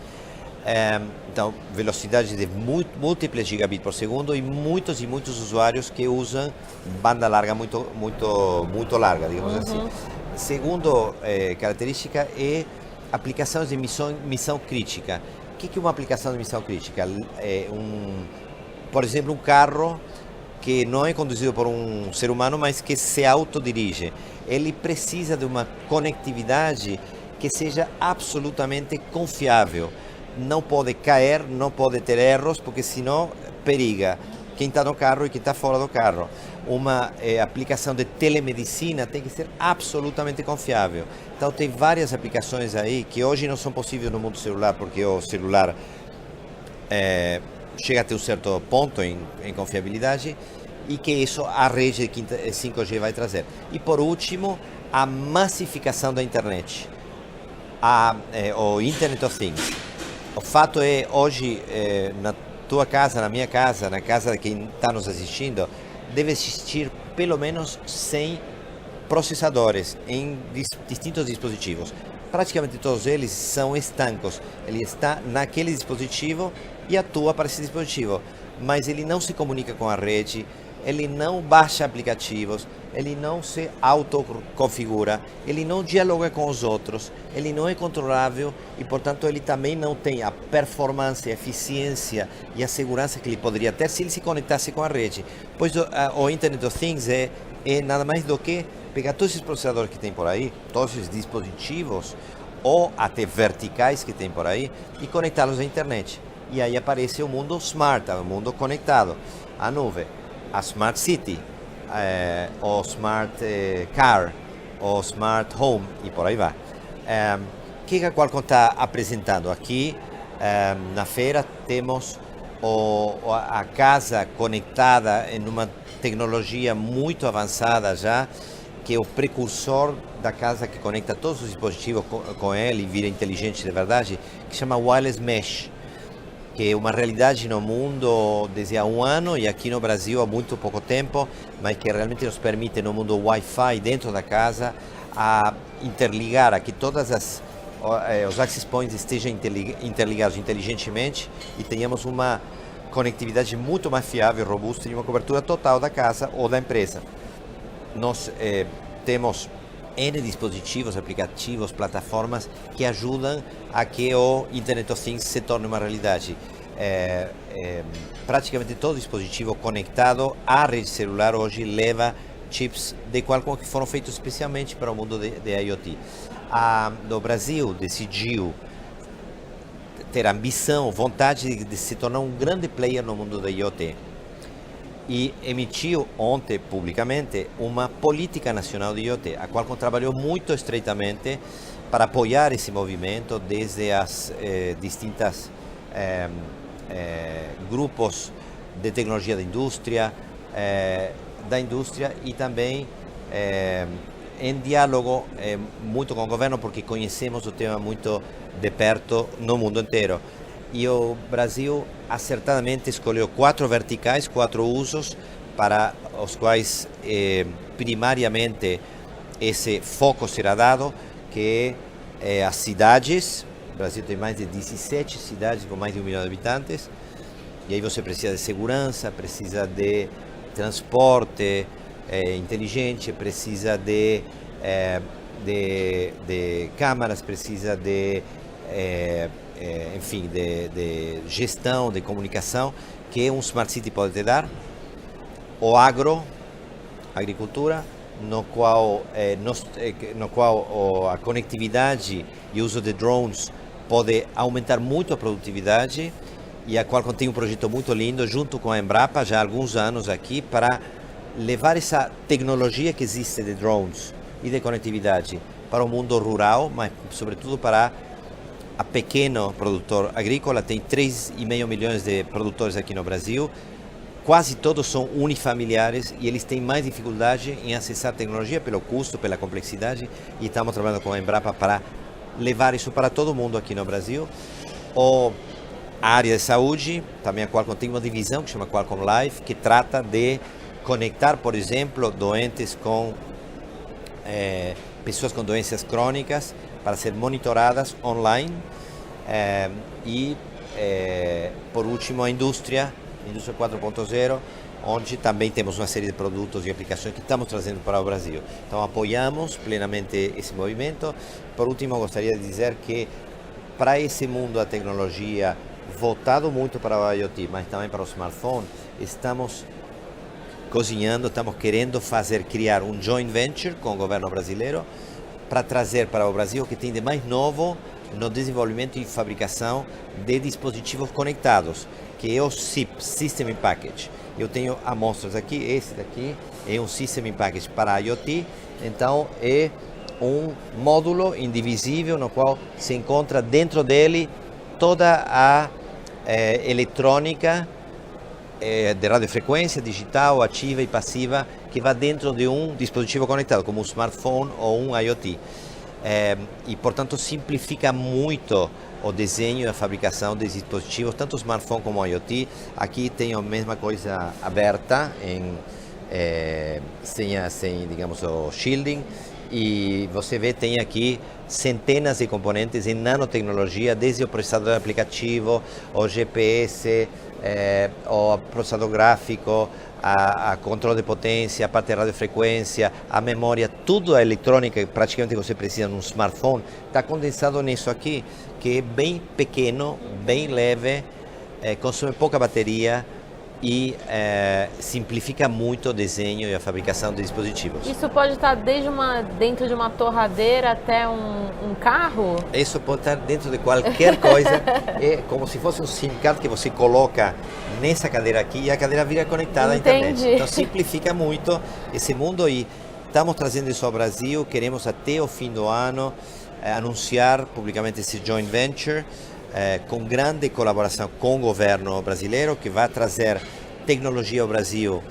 Então, velocidade de múltiplos gigabits por segundo e muitos usuários que usam banda larga muito larga, digamos assim. Segunda característica é aplicações de missão crítica. O que é uma aplicação de missão crítica? Por exemplo, um carro que não é conduzido por um ser humano, mas que se autodirige. Ele precisa de uma conectividade que seja absolutamente confiável. Não pode cair, não pode ter erros, porque senão periga quem está no carro e quem está fora do carro. Uma aplicação de telemedicina tem que ser absolutamente confiável. Então tem várias aplicações aí que hoje não são possíveis no mundo celular, porque o celular chega a ter um certo ponto em confiabilidade, e que isso a rede 5G vai trazer. E por último, a massificação da internet, o Internet of Things. O fato é, hoje, na tua casa, na minha casa, na casa de quem está nos assistindo, deve existir pelo menos 100 processadores em distintos dispositivos. Praticamente todos eles são estancos. Ele está naquele dispositivo e atua para esse dispositivo, mas ele não se comunica com a rede, ele não baixa aplicativos, ele não se autoconfigura, ele não dialoga com os outros, ele não é controlável e, portanto, ele também não tem a performance, a eficiência e a segurança que ele poderia ter se ele se conectasse com a rede. Pois o Internet of Things é nada mais do que pegar todos esses processadores que tem por aí, todos esses dispositivos, ou até verticais que tem por aí, e conectá-los à internet. E aí aparece o mundo smart, o mundo conectado, a nuvem, a Smart City, o Smart Car, o Smart Home e por aí vai. O que a Qualcomm está apresentando aqui? Na feira temos a casa conectada em uma tecnologia muito avançada já, que é o precursor da casa que conecta todos os dispositivos com ele e vira inteligente de verdade, que chama Wireless Mesh, que é uma realidade no mundo desde há um ano e aqui no Brasil há muito pouco tempo, mas que realmente nos permite no mundo Wi-Fi dentro da casa a interligar, a que todas os access points estejam interligados inteligentemente e tenhamos uma conectividade muito mais fiável, robusta e uma cobertura total da casa ou da empresa. Nós temos N dispositivos, aplicativos, plataformas que ajudam a que o Internet of Things se torne uma realidade. Praticamente todo dispositivo conectado à rede celular hoje leva chips de Qualcomm que foram feitos especialmente para o mundo de IoT. No Brasil decidiu ter ambição, vontade de se tornar um grande player no mundo da IoT. E emitiu ontem publicamente uma política nacional de IoT, a qual trabalhou muito estreitamente para apoiar esse movimento desde as distintas grupos de tecnologia da indústria e também em diálogo muito com o governo, porque conhecemos o tema muito de perto no mundo inteiro. E o Brasil acertadamente escolheu 4 verticais, 4 usos para os quais primariamente esse foco será dado, que é as cidades. O Brasil tem mais de 17 cidades com mais de 1 milhão de habitantes, e aí você precisa de segurança, precisa de transporte inteligente, precisa de câmaras, precisa de enfim, de gestão, de comunicação, que um Smart City pode te dar. O agricultura, no qual a conectividade e o uso de drones pode aumentar muito a produtividade, e a qual contém um projeto muito lindo, junto com a Embrapa, já há alguns anos aqui, para levar essa tecnologia que existe de drones e de conectividade para o mundo rural, mas sobretudo para a pequeno produtor agrícola. Tem 3,5 milhões de produtores aqui no Brasil, quase todos são unifamiliares e eles têm mais dificuldade em acessar tecnologia pelo custo, pela complexidade, e estamos trabalhando com a Embrapa para levar isso para todo mundo aqui no Brasil. A área de saúde, também a Qualcomm tem uma divisão que chama Qualcomm Life, que trata de conectar, por exemplo, doentes com pessoas com doenças crônicas para ser monitoradas online. Por último, a indústria 4.0, onde também temos uma série de produtos e aplicações que estamos trazendo para o Brasil. Então, apoiamos plenamente esse movimento. Por último, gostaria de dizer que para esse mundo da tecnologia, voltado muito para o IoT, mas também para o smartphone, estamos cozinhando, estamos querendo criar um joint venture com o governo brasileiro para trazer para o Brasil o que tem de mais novo no desenvolvimento e fabricação de dispositivos conectados, que é o SIP, System in Package. Eu tenho amostras aqui, esse daqui é um System in Package para IoT, então é um módulo indivisível no qual se encontra dentro dele toda a eletrônica de radiofrequência digital, ativa e passiva, que vai dentro de um dispositivo conectado, como um smartphone ou um IoT. E, portanto, simplifica muito o desenho e a fabricação de dispositivos, tanto smartphone como IoT. Aqui tem a mesma coisa aberta, sem digamos, o shielding. E você vê, tem aqui centenas de componentes em nanotecnologia, desde o processador aplicativo, o GPS, o processador gráfico, a controle de potência, a parte de radiofrequência, a memória, tudo a eletrônica que praticamente você precisa num smartphone, está condensado nisso aqui, que é bem pequeno, bem leve, consome pouca bateria e simplifica muito o desenho e a fabricação de dispositivos. Isso pode estar desde dentro de uma torradeira até um carro? Isso pode estar dentro de qualquer coisa. É como se fosse um SIM card que você coloca nessa cadeira aqui e a cadeira vira conectada à internet. Então simplifica muito esse mundo e estamos trazendo isso ao Brasil. Queremos até o fim do ano anunciar publicamente esse joint venture, com grande colaboração com o governo brasileiro, que vai trazer tecnologia ao Brasil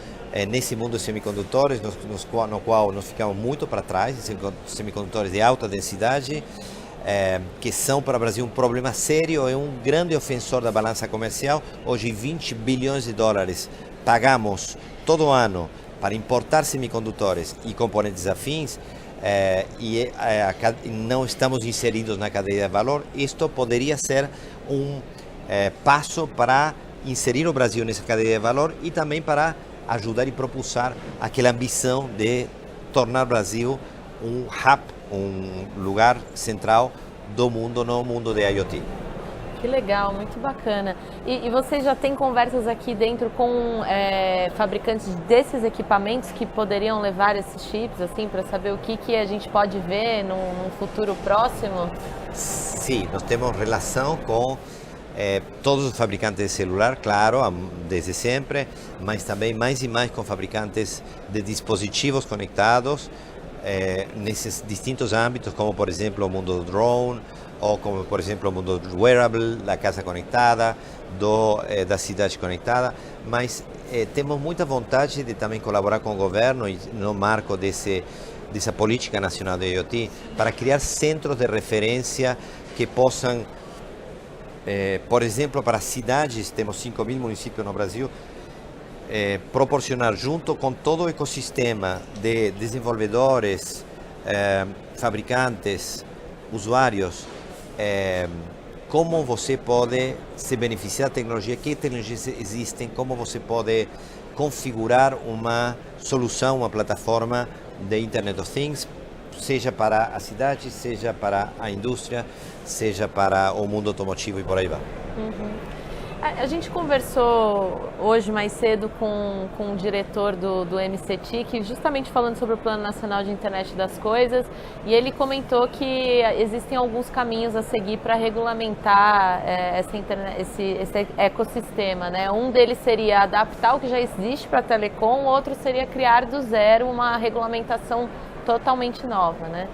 nesse mundo de semicondutores, no qual nós ficamos muito para trás, semicondutores de alta densidade, que são para o Brasil um problema sério, é um grande ofensor da balança comercial. Hoje 20 bilhões de dólares pagamos todo ano para importar semicondutores e componentes afins, e não estamos inseridos na cadeia de valor. Isto poderia ser um passo para inserir o Brasil nessa cadeia de valor e também para ajudar e propulsar aquela ambição de tornar o Brasil um hub, um lugar central do mundo, no mundo de IoT. Que legal, muito bacana. E vocês já têm conversas aqui dentro com fabricantes desses equipamentos que poderiam levar esses chips, assim, para saber o que a gente pode ver num futuro próximo? Sim, nós temos relação com todos os fabricantes de celular, claro, desde sempre, mas também mais e mais com fabricantes de dispositivos conectados, nesses distintos âmbitos, como por exemplo o mundo do drone, ou como por exemplo o mundo do wearable, da casa conectada, da cidade conectada, mas temos muita vontade de também colaborar com o governo e no marco dessa política nacional de IoT para criar centros de referência que possam, por exemplo, para cidades, temos 5.000 municípios no Brasil, proporcionar junto com todo o ecossistema de desenvolvedores, fabricantes, usuários, como você pode se beneficiar da tecnologia, que tecnologias existem, como você pode configurar uma solução, uma plataforma de Internet of Things, seja para a cidade, seja para a indústria, seja para o mundo automotivo e por aí vai. A gente conversou hoje mais cedo com o diretor do MCTIC, justamente falando sobre o Plano Nacional de Internet das Coisas, e ele comentou que existem alguns caminhos a seguir para regulamentar esse ecossistema, né? Um deles seria adaptar o que já existe para a telecom, o outro seria criar do zero uma regulamentação totalmente nova, né?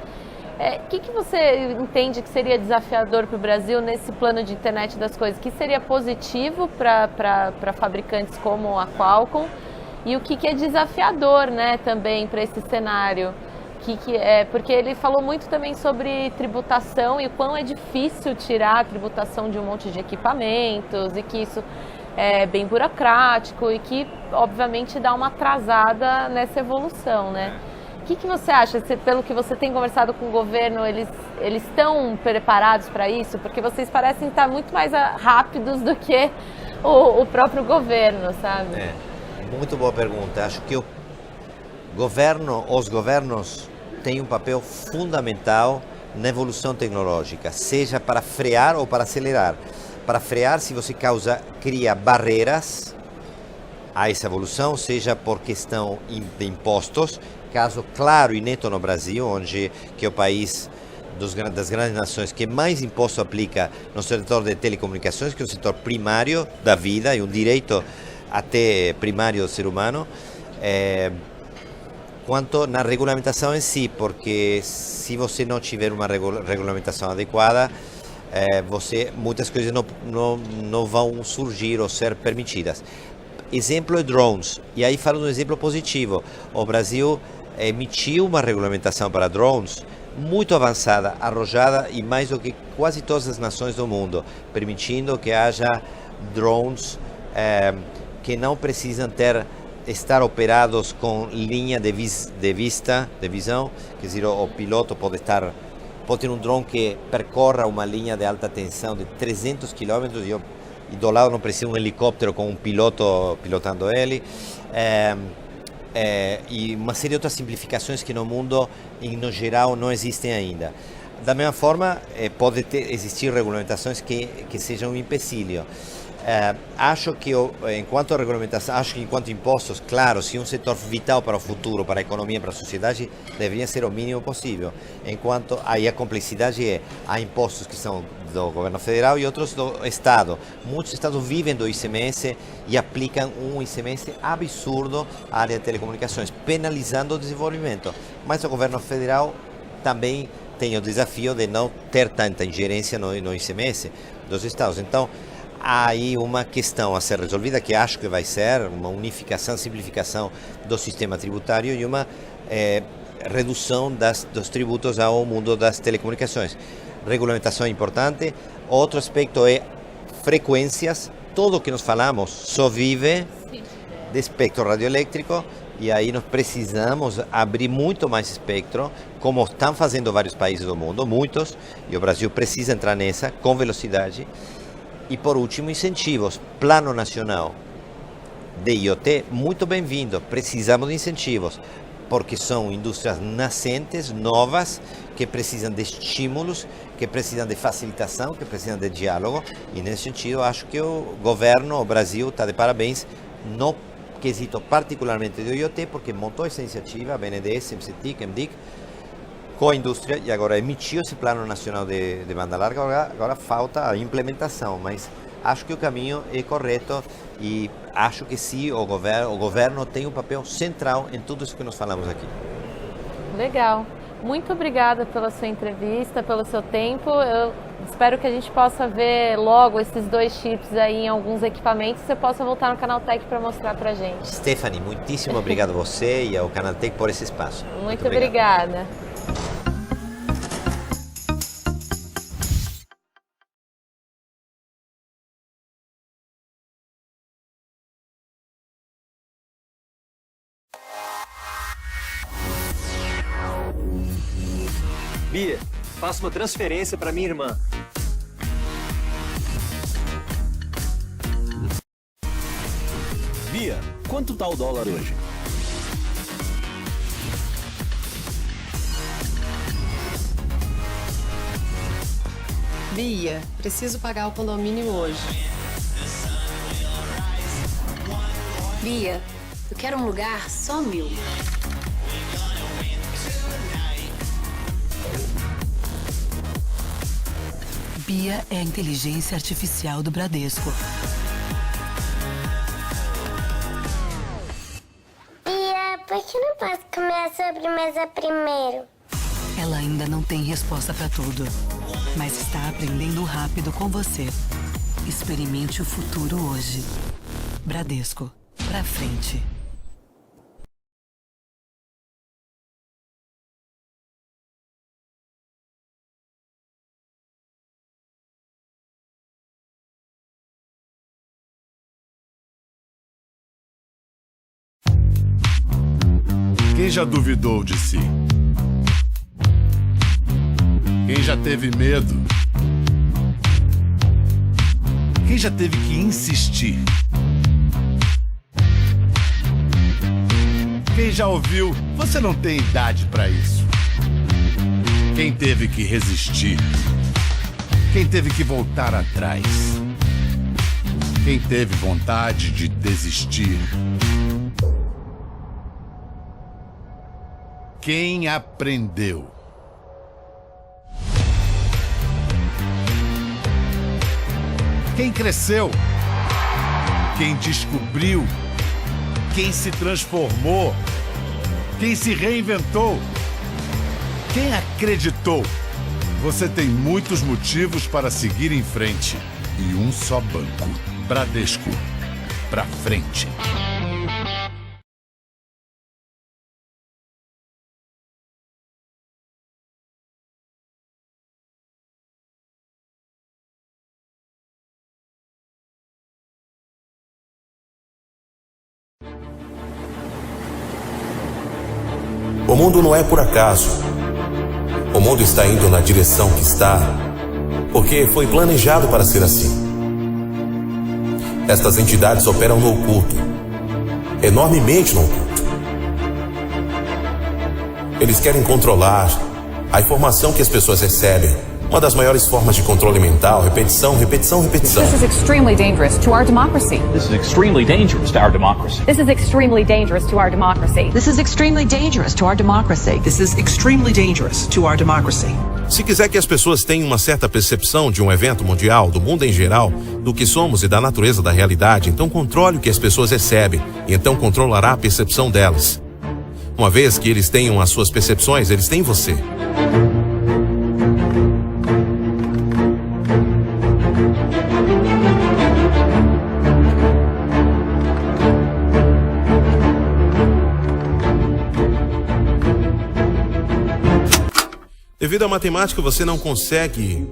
O que você entende que seria desafiador para o Brasil nesse plano de internet das coisas? Que seria positivo para fabricantes como a Qualcomm e o que é desafiador, né, também para esse cenário? Porque ele falou muito também sobre tributação e o quão é difícil tirar a tributação de um monte de equipamentos e que isso é bem burocrático e que, obviamente, dá uma atrasada nessa evolução, né? O que você acha? Pelo que você tem conversado com o governo, eles estão preparados para isso? Porque vocês parecem estar muito mais rápidos do que o próprio governo, sabe? Muito boa pergunta. Acho que os governos têm um papel fundamental na evolução tecnológica, seja para frear ou para acelerar. Para frear, se você cria barreiras a essa evolução, seja por questão de impostos, caso claro e neto no Brasil, que é o país das grandes nações que mais imposto aplica no setor de telecomunicações, que é o setor primário da vida e um direito até primário do ser humano, quanto na regulamentação em si, porque se você não tiver uma regulamentação adequada, muitas coisas não vão surgir ou ser permitidas. Exemplo é drones, e aí falo de um exemplo positivo. O Brasil emitiu uma regulamentação para drones muito avançada, arrojada e mais do que quase todas as nações do mundo, permitindo que haja drones que não precisam estar operados com linha de visão, quer dizer, o piloto pode ter um drone que percorra uma linha de alta tensão de 300 km e do lado não precisa um helicóptero com um piloto pilotando ele. E uma série de outras simplificações que no mundo, no geral, não existem ainda. Da mesma forma, pode existir regulamentações que sejam um empecilho. Acho que enquanto regulamentação, acho que enquanto impostos, claro, se um setor vital para o futuro, para a economia, para a sociedade, deveria ser o mínimo possível. Enquanto aí a complexidade há impostos que são do governo federal e outros do Estado. Muitos estados vivem do ICMS e aplicam um ICMS absurdo à área de telecomunicações, penalizando o desenvolvimento. Mas o governo federal também tem o desafio de não ter tanta ingerência no ICMS dos estados. Então, há aí uma questão a ser resolvida que acho que vai ser uma unificação, simplificação do sistema tributário e uma redução dos tributos ao mundo das telecomunicações. Regulamentação é importante. Outro aspecto é frequências. Tudo que nós falamos só vive de espectro radioelétrico e aí nós precisamos abrir muito mais espectro, como estão fazendo vários países do mundo, muitos, e o Brasil precisa entrar nessa com velocidade. E por último, incentivos. Plano Nacional de IoT, muito bem-vindo. Precisamos de incentivos, porque são indústrias nascentes, novas, que precisam de estímulos, que precisam de facilitação, que precisam de diálogo. E nesse sentido, acho que o governo, o Brasil, está de parabéns no quesito particularmente do IoT, porque montou essa iniciativa, a BNDES, MCTIC, MDIC, com a indústria e agora emitiu esse Plano Nacional de Banda Larga, agora falta a implementação, mas acho que o caminho é correto e acho que sim, o governo tem um papel central em tudo isso que nós falamos aqui. Legal. Muito obrigada pela sua entrevista, pelo seu tempo. Eu espero que a gente possa ver logo esses 2 chips aí em alguns equipamentos e você possa voltar no Canaltech para mostrar para a gente. Stephanie, muitíssimo obrigado a você e ao Canaltech por esse espaço. Muito obrigada. Bia, faça uma transferência para minha irmã. Bia, quanto tá o dólar hoje? Bia, preciso pagar o condomínio hoje. Bia, eu quero um lugar só meu. Bia é a inteligência artificial do Bradesco. Bia, por que não posso comer a sobremesa primeiro? Ela ainda não tem resposta para tudo, mas está aprendendo rápido com você. Experimente o futuro hoje. Bradesco, pra frente. Quem já duvidou de si? Quem já teve medo? Quem já teve que insistir? Quem já ouviu, você não tem idade para isso? Quem teve que resistir? Quem teve que voltar atrás? Quem teve vontade de desistir? Quem aprendeu? Quem cresceu? Quem descobriu? Quem se transformou? Quem se reinventou? Quem acreditou? Você tem muitos motivos para seguir em frente e um só banco. Bradesco. Pra frente. O mundo não é por acaso. O mundo está indo na direção que está, porque foi planejado para ser assim. Estas entidades operam no oculto, enormemente no oculto. Eles querem controlar a informação que as pessoas recebem. Uma das maiores formas de controle mental, repetição, repetição, repetição. This is extremely dangerous to our democracy. This is extremely dangerous to our democracy. This is extremely dangerous to our democracy. This is extremely dangerous to our democracy. This is extremely dangerous to our democracy. Se quiser que as pessoas tenham uma certa percepção de um evento mundial, do mundo em geral, do que somos e da natureza da realidade, então controle o que as pessoas recebem, e então controlará a percepção delas. Uma vez que eles tenham as suas percepções, eles têm você. Devido à matemática, você não consegue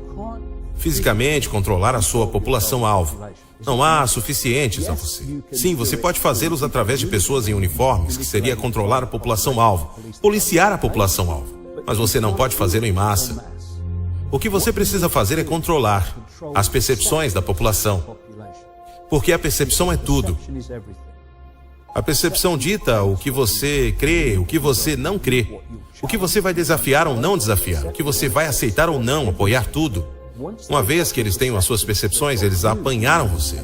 fisicamente controlar a sua população-alvo. Não há suficientes a você. Sim, você pode fazê-los através de pessoas em uniformes, que seria controlar a população-alvo, policiar a população-alvo. Mas você não pode fazê-lo em massa. O que você precisa fazer é controlar as percepções da população. Porque a percepção é tudo. A percepção dita o que você crê, o que você não crê. O que você vai desafiar ou não desafiar. O que você vai aceitar ou não, apoiar tudo. Uma vez que eles tenham as suas percepções, eles apanharam você.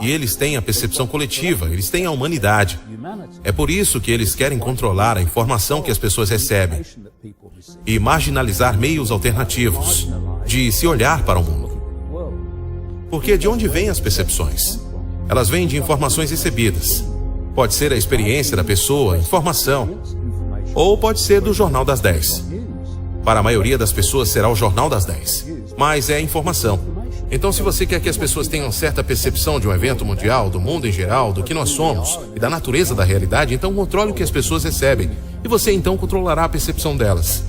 E eles têm a percepção coletiva, eles têm a humanidade. É por isso que eles querem controlar a informação que as pessoas recebem e marginalizar meios alternativos de se olhar para o mundo. Porque de onde vêm as percepções? Elas vêm de informações recebidas. Pode ser a experiência da pessoa, informação, ou pode ser do Jornal das 10. Para a maioria das pessoas será o Jornal das 10. Mas é informação. Então, se você quer que as pessoas tenham certa percepção de um evento mundial, do mundo em geral, do que nós somos e da natureza da realidade, então controle o que as pessoas recebem. E você então controlará a percepção delas.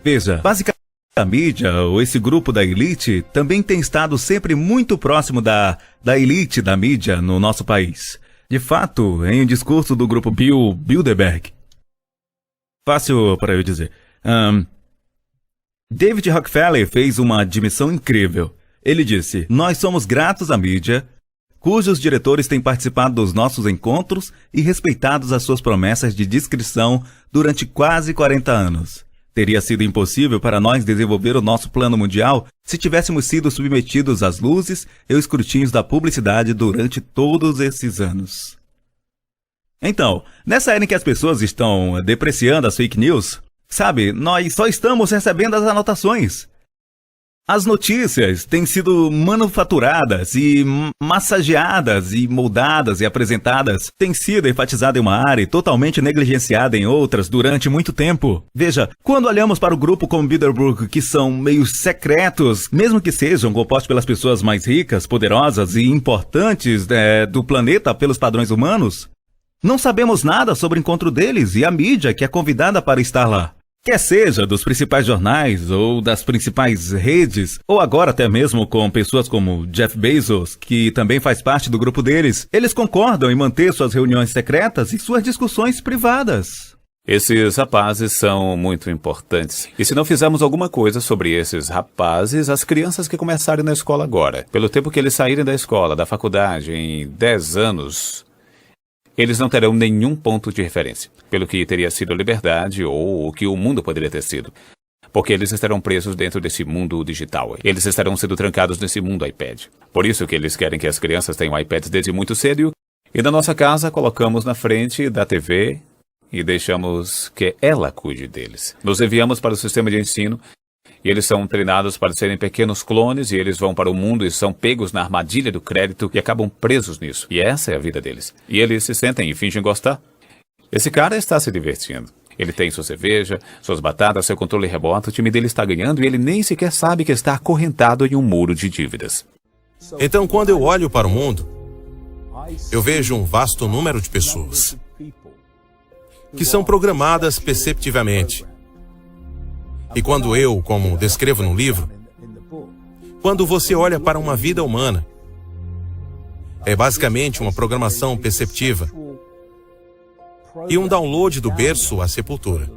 Veja, basicamente a mídia, ou esse grupo da elite, também tem estado sempre muito próximo da elite da mídia no nosso país. De fato, em um discurso do grupo Bill Bilderberg, fácil para eu dizer, David Rockefeller fez uma admissão incrível. Ele disse: nós somos gratos à mídia, cujos diretores têm participado dos nossos encontros e respeitado as suas promessas de discrição durante quase 40 anos. Teria sido impossível para nós desenvolver o nosso plano mundial se tivéssemos sido submetidos às luzes e aos escrutínios da publicidade durante todos esses anos. Então, nessa era em que as pessoas estão depreciando as fake news, sabe, nós só estamos recebendo as anotações. As notícias têm sido manufaturadas e massageadas e moldadas e apresentadas. Tem sido enfatizada em uma área e totalmente negligenciada em outras durante muito tempo. Veja, quando olhamos para o grupo como Bilderberg, que são meios secretos, mesmo que sejam compostos pelas pessoas mais ricas, poderosas e importantes do planeta pelos padrões humanos, não sabemos nada sobre o encontro deles e a mídia que é convidada para estar lá. Quer seja dos principais jornais ou das principais redes, ou agora até mesmo com pessoas como Jeff Bezos, que também faz parte do grupo deles, eles concordam em manter suas reuniões secretas e suas discussões privadas. Esses rapazes são muito importantes. E se não fizermos alguma coisa sobre esses rapazes, as crianças que começarem na escola agora, pelo tempo que eles saírem da escola, da faculdade, em 10 anos... eles não terão nenhum ponto de referência, pelo que teria sido a liberdade ou o que o mundo poderia ter sido. Porque eles estarão presos dentro desse mundo digital. Eles estarão sendo trancados nesse mundo iPad. Por isso que eles querem que as crianças tenham iPads desde muito cedo. E na nossa casa colocamos na frente da TV e deixamos que ela cuide deles. Nos enviamos para o sistema de ensino. E eles são treinados para serem pequenos clones e eles vão para o mundo e são pegos na armadilha do crédito e acabam presos nisso. E essa é a vida deles. E eles se sentem e fingem gostar. Esse cara está se divertindo. Ele tem sua cerveja, suas batatas, seu controle remoto, o time dele está ganhando e ele nem sequer sabe que está acorrentado em um muro de dívidas. Então, quando eu olho para o mundo, eu vejo um vasto número de pessoas que são programadas perceptivamente. E quando eu, como descrevo no livro, quando você olha para uma vida humana, é basicamente uma programação perceptiva e um download do berço à sepultura.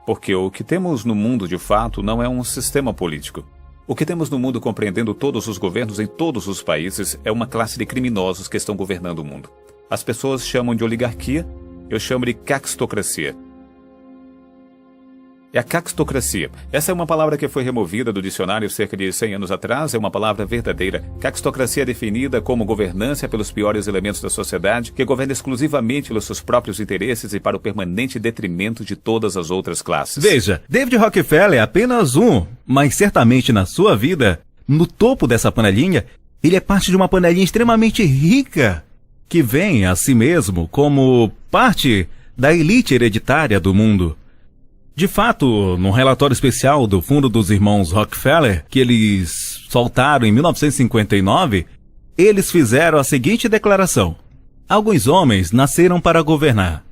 Porque o que temos no mundo, de fato, não é um sistema político. O que temos no mundo, compreendendo todos os governos em todos os países, é uma classe de criminosos que estão governando o mundo. As pessoas chamam de oligarquia, eu chamo de caquistocracia. É a caquistocracia. Essa é uma palavra que foi removida do dicionário cerca de 100 anos atrás, é uma palavra verdadeira. Caquistocracia é definida como governância pelos piores elementos da sociedade, que governa exclusivamente pelos seus próprios interesses e para o permanente detrimento de todas as outras classes. Veja, David Rockefeller é apenas um, mas certamente na sua vida, no topo dessa panelinha, ele é parte de uma panelinha extremamente rica, que vem a si mesmo como parte da elite hereditária do mundo. De fato, num relatório especial do Fundo dos Irmãos Rockefeller, que eles soltaram em 1959, eles fizeram a seguinte declaração: alguns homens nasceram para governar.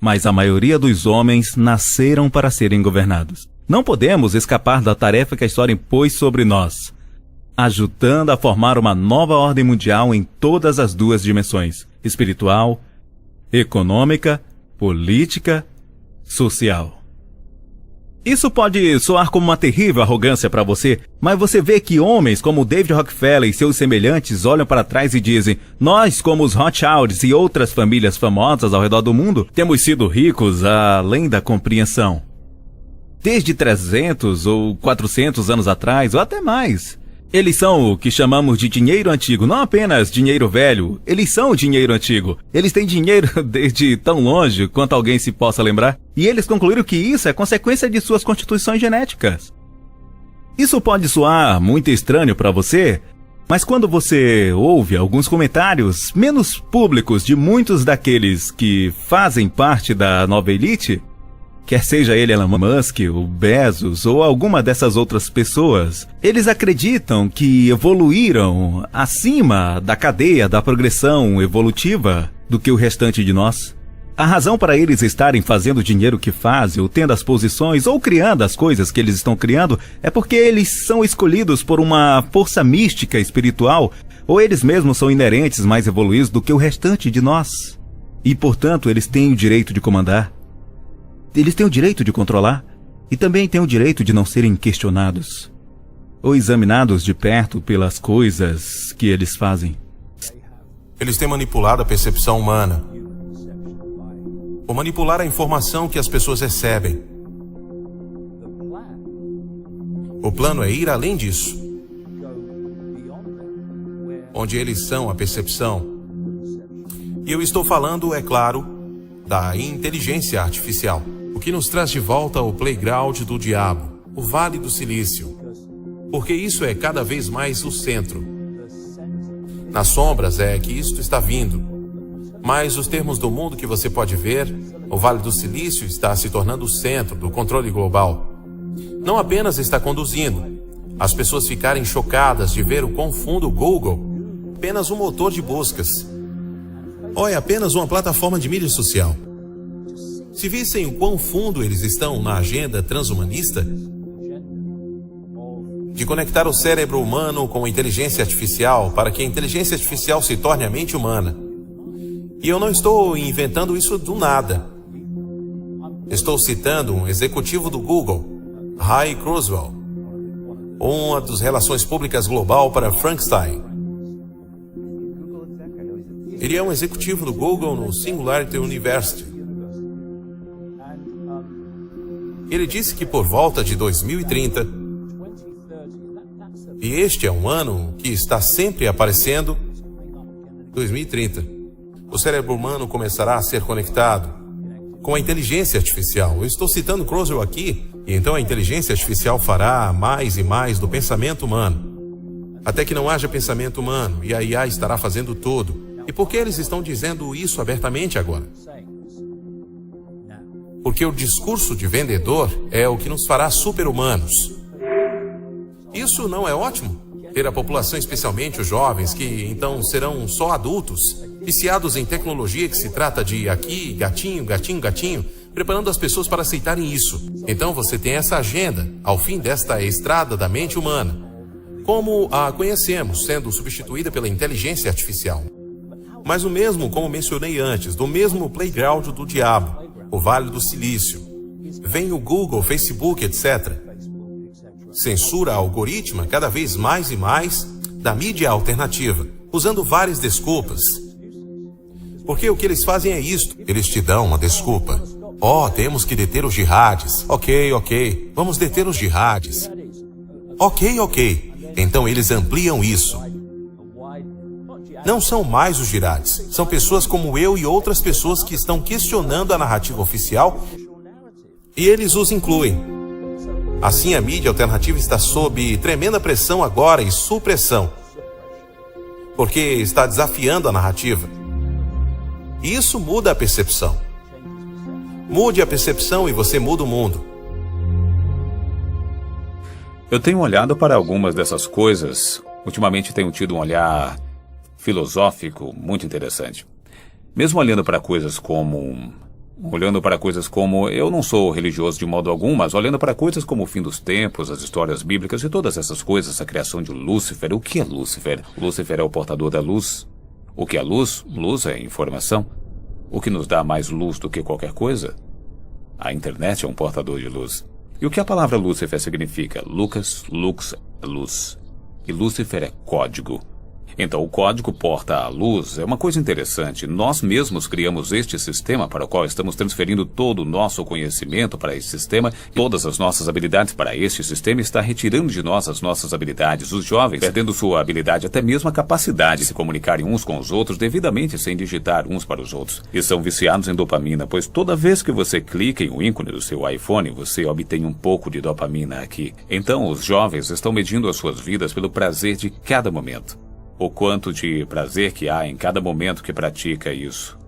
mas a maioria dos homens nasceram para serem governados. Não podemos escapar da tarefa que a história impôs sobre nós, ajudando a formar uma nova ordem mundial em todas as duas dimensões: espiritual, econômica, política, social. Isso pode soar como uma terrível arrogância para você, mas você vê que homens como David Rockefeller e seus semelhantes olham para trás e dizem: nós, como os Rothschilds e outras famílias famosas ao redor do mundo, temos sido ricos além da compreensão. Desde 300 ou 400 anos atrás, ou até mais. Eles são o que chamamos de dinheiro antigo, não apenas dinheiro velho, eles são o dinheiro antigo. Eles têm dinheiro desde tão longe quanto alguém se possa lembrar, e eles concluíram que isso é consequência de suas constituições genéticas. Isso pode soar muito estranho para você, mas quando você ouve alguns comentários menos públicos de muitos daqueles que fazem parte da nova elite, quer seja ele Elon Musk, o Bezos ou alguma dessas outras pessoas, eles acreditam que evoluíram acima da cadeia da progressão evolutiva do que o restante de nós. A razão para eles estarem fazendo o dinheiro que fazem, ou tendo as posições, ou criando as coisas que eles estão criando, é porque eles são escolhidos por uma força mística espiritual, ou eles mesmos são inerentes mais evoluídos do que o restante de nós. E, portanto, eles têm o direito de comandar. Eles têm o direito de controlar e também têm o direito de não serem questionados ou examinados de perto pelas coisas que eles fazem. Eles têm manipulado a percepção humana, ou manipular a informação que as pessoas recebem. O plano é ir além disso, onde eles são a percepção. E eu estou falando, é claro, da inteligência artificial. O que nos traz de volta ao playground do diabo, o Vale do Silício. Porque isso é cada vez mais o centro. Nas sombras é que isto está vindo. Mas os termos do mundo que você pode ver, o Vale do Silício está se tornando o centro do controle global. Não apenas está conduzindo as pessoas ficarem chocadas de ver o quão fundo o Google, apenas um motor de buscas. Ou é apenas uma plataforma de mídia social. Se vissem o quão fundo eles estão na agenda transhumanista, de conectar o cérebro humano com a inteligência artificial para que a inteligência artificial se torne a mente humana. E eu não estou inventando isso do nada. Estou citando um executivo do Google, Ray Kurzweil, uma das relações públicas global para Frankenstein. Ele é um executivo do Google no Singularity University. Ele disse que por volta de 2030, e este é um ano que está sempre aparecendo, 2030, o cérebro humano começará a ser conectado com a inteligência artificial. Eu estou citando Kurzweil aqui, e então a inteligência artificial fará mais e mais do pensamento humano, até que não haja pensamento humano, e a IA estará fazendo tudo. E por que eles estão dizendo isso abertamente agora? Porque o discurso de vendedor é o que nos fará super-humanos. Isso não é ótimo? Ter a população, especialmente os jovens, que então serão só adultos, viciados em tecnologia que se trata de aqui, gatinho, gatinho, gatinho, preparando as pessoas para aceitarem isso. Então você tem essa agenda, ao fim desta estrada da mente humana, como a conhecemos, sendo substituída pela inteligência artificial. Mas o mesmo, como mencionei antes, do mesmo playground do diabo, o Vale do Silício. Vem o Google, Facebook, etc. Censura algorítmica cada vez mais e mais da mídia alternativa, usando várias desculpas. Porque o que eles fazem é isto. Eles te dão uma desculpa. Temos que deter os jihadis. Ok. Vamos deter os jihadis. Ok. Então eles ampliam isso. Não são mais os jihadis. São pessoas como eu e outras pessoas que estão questionando a narrativa oficial e eles os incluem. Assim, a mídia alternativa está sob tremenda pressão agora e supressão, porque está desafiando a narrativa. E isso muda a percepção. Mude a percepção e você muda o mundo. Eu tenho olhado para algumas dessas coisas. Ultimamente tenho tido um olhar filosófico muito interessante. Mesmo olhando para coisas como olhando para coisas como... Eu não sou religioso de modo algum, mas olhando para coisas como o fim dos tempos, as histórias bíblicas e todas essas coisas, a criação de Lúcifer. O que é Lúcifer? Lúcifer é o portador da luz. O que é luz? Luz é informação. O que nos dá mais luz do que qualquer coisa? A internet é um portador de luz. E o que a palavra Lúcifer significa? Lux é luz. E Lúcifer é código. Então, o código porta a luz. É uma coisa interessante. Nós mesmos criamos este sistema para o qual estamos transferindo todo o nosso conhecimento para esse sistema. Todas as nossas habilidades para este sistema está retirando de nós as nossas habilidades. Os jovens perdendo sua habilidade, até mesmo a capacidade de se comunicarem uns com os outros devidamente sem digitar uns para os outros. E são viciados em dopamina, pois toda vez que você clica em um ícone do seu iPhone, você obtém um pouco de dopamina aqui. Então, os jovens estão medindo as suas vidas pelo prazer de cada momento. O quanto de prazer que há em cada momento que pratica isso.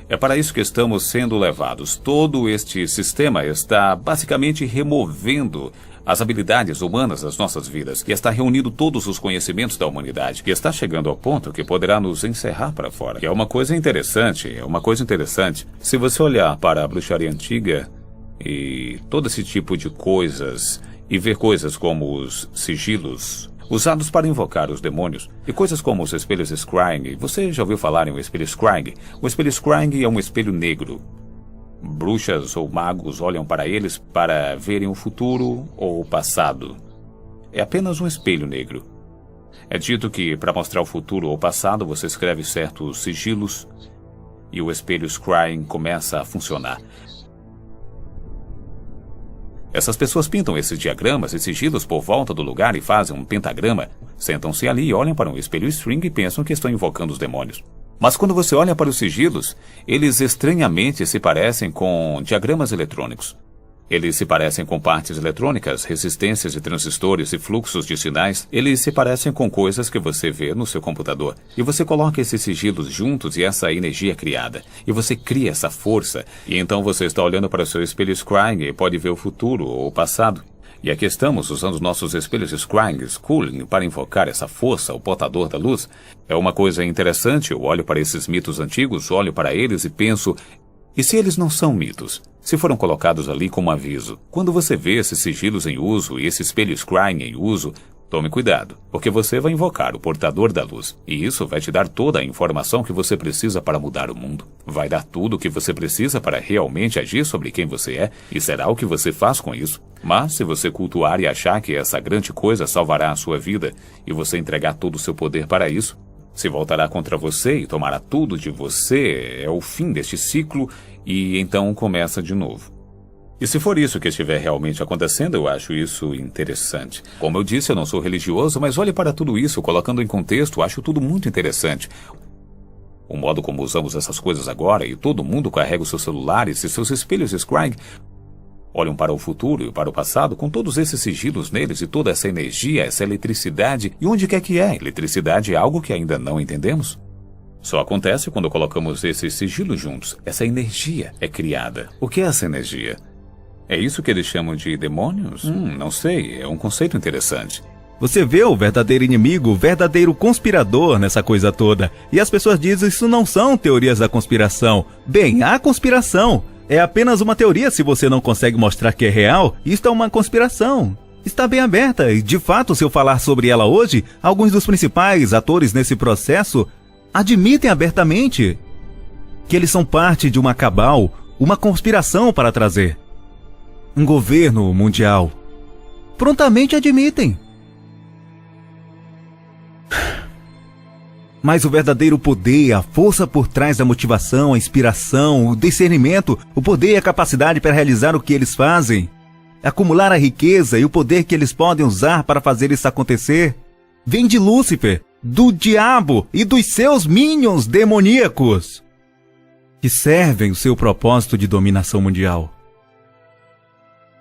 É para isso que estamos sendo levados. Todo este sistema está basicamente removendo as habilidades humanas das nossas vidas e está reunindo todos os conhecimentos da humanidade e está chegando ao ponto que poderá nos encerrar para fora. E é uma coisa interessante, Se você olhar para a bruxaria antiga e todo esse tipo de coisas e ver coisas como os sigilos usados para invocar os demônios, e coisas como os espelhos Scrying. Você já ouviu falar em um espelho Scrying? O espelho Scrying é um espelho negro. Bruxas ou magos olham para eles para verem o futuro ou o passado. É apenas um espelho negro. É dito que, para mostrar o futuro ou o passado, você escreve certos sigilos e o espelho Scrying começa a funcionar. Essas pessoas pintam esses diagramas e sigilos por volta do lugar e fazem um pentagrama. Sentam-se ali e olham para um espelho string e pensam que estão invocando os demônios. Mas quando você olha para os sigilos, eles estranhamente se parecem com diagramas eletrônicos. Eles se parecem com partes eletrônicas, resistências de transistores e fluxos de sinais. Eles se parecem com coisas que você vê no seu computador. E você coloca esses sigilos juntos e essa energia é criada. E você cria essa força. E então você está olhando para o seu espelho Scrying e pode ver o futuro ou o passado. E aqui estamos usando nossos espelhos Scrying, Schooling, para invocar essa força, o portador da luz. É uma coisa interessante. Eu olho para esses mitos antigos, olho para eles e penso... E se eles não são mitos? Se foram colocados ali como aviso? Quando você vê esses sigilos em uso e esse espelho Scrying em uso, tome cuidado, porque você vai invocar o portador da luz. E isso vai te dar toda a informação que você precisa para mudar o mundo. Vai dar tudo o que você precisa para realmente agir sobre quem você é, e será o que você faz com isso. Mas se você cultuar e achar que essa grande coisa salvará a sua vida, e você entregar todo o seu poder para isso, se voltará contra você e tomará tudo de você, é o fim deste ciclo e então começa de novo. E se for isso que estiver realmente acontecendo, eu acho isso interessante. Como eu disse, eu não sou religioso, mas olhe para tudo isso, colocando em contexto, acho tudo muito interessante. O modo como usamos essas coisas agora, e todo mundo carrega os seus celulares e seus espelhos Scrying, olham para o futuro e para o passado com todos esses sigilos neles e toda essa energia, essa eletricidade. E onde quer que é? Eletricidade é algo que ainda não entendemos. Só acontece quando colocamos esses sigilos juntos. Essa energia é criada. O que é essa energia? É isso que eles chamam de demônios? Não sei, é um conceito interessante. Você vê o verdadeiro inimigo, o verdadeiro conspirador nessa coisa toda. E as pessoas dizem que isso não são teorias da conspiração. Bem, há conspiração. É apenas uma teoria. Se você não consegue mostrar que é real, isto é uma conspiração. Está bem aberta e, de fato, se eu falar sobre ela hoje, alguns dos principais atores nesse processo admitem abertamente que eles são parte de uma cabal, uma conspiração para trazer um governo mundial. Prontamente admitem. Mas o verdadeiro poder, a força por trás da motivação, a inspiração, o discernimento, o poder e a capacidade para realizar o que eles fazem, acumular a riqueza e o poder que eles podem usar para fazer isso acontecer, vem de Lúcifer, do diabo e dos seus minions demoníacos, que servem o seu propósito de dominação mundial.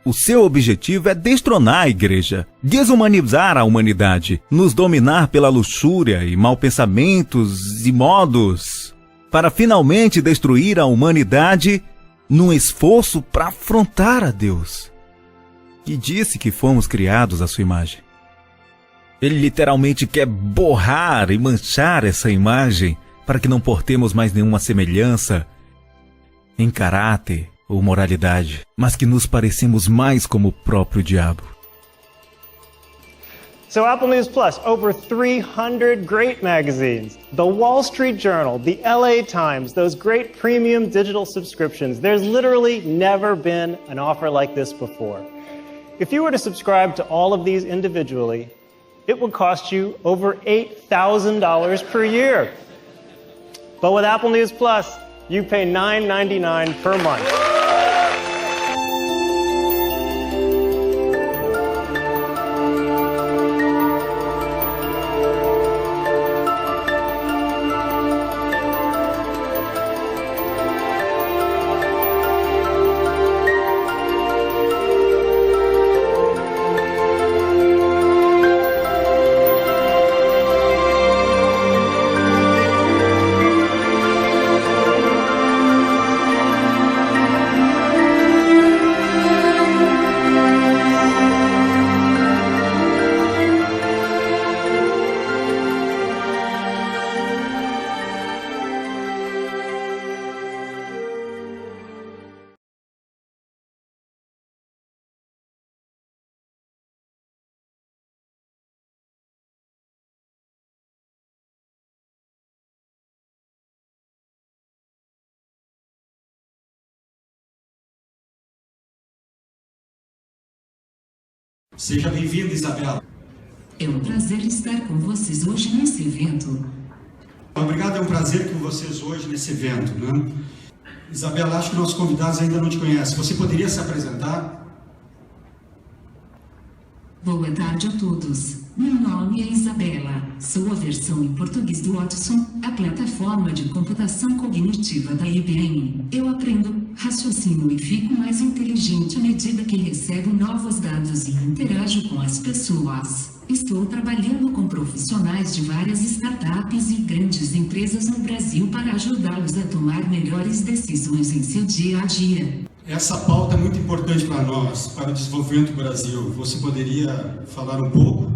O seu objetivo é destronar a igreja, desumanizar a humanidade, nos dominar pela luxúria e maus pensamentos e modos, para finalmente destruir a humanidade num esforço para afrontar a Deus, que disse que fomos criados à sua imagem. Ele literalmente quer borrar e manchar essa imagem para que não portemos mais nenhuma semelhança em caráter ou moralidade, mas que nos parecemos mais como o próprio diabo. So Apple News Plus, over 300 great magazines. The Wall Street Journal, the LA Times, those great premium digital subscriptions. There's literally never been an offer like this before. If you were to subscribe to all of these individually, it would cost you over $8,000 per year. But with Apple News Plus, you pay $9.99 per month. Seja bem-vinda, Isabela. É um prazer estar com vocês hoje nesse evento. Obrigado, é um prazer com vocês hoje nesse evento, né? Isabela, acho que nossos convidados ainda não te conhecem. Você poderia se apresentar? Boa tarde a todos. Meu nome é Isabela. Sou a versão em português do Watson, a plataforma de computação cognitiva da IBM. Eu aprendo, raciocino e fico mais inteligente à medida que recebo novos dados e interajo com as pessoas. Estou trabalhando com profissionais de várias startups e grandes empresas no Brasil para ajudá-los a tomar melhores decisões em seu dia a dia. Essa pauta é muito importante para nós, para o desenvolvimento do Brasil. Você poderia falar um pouco?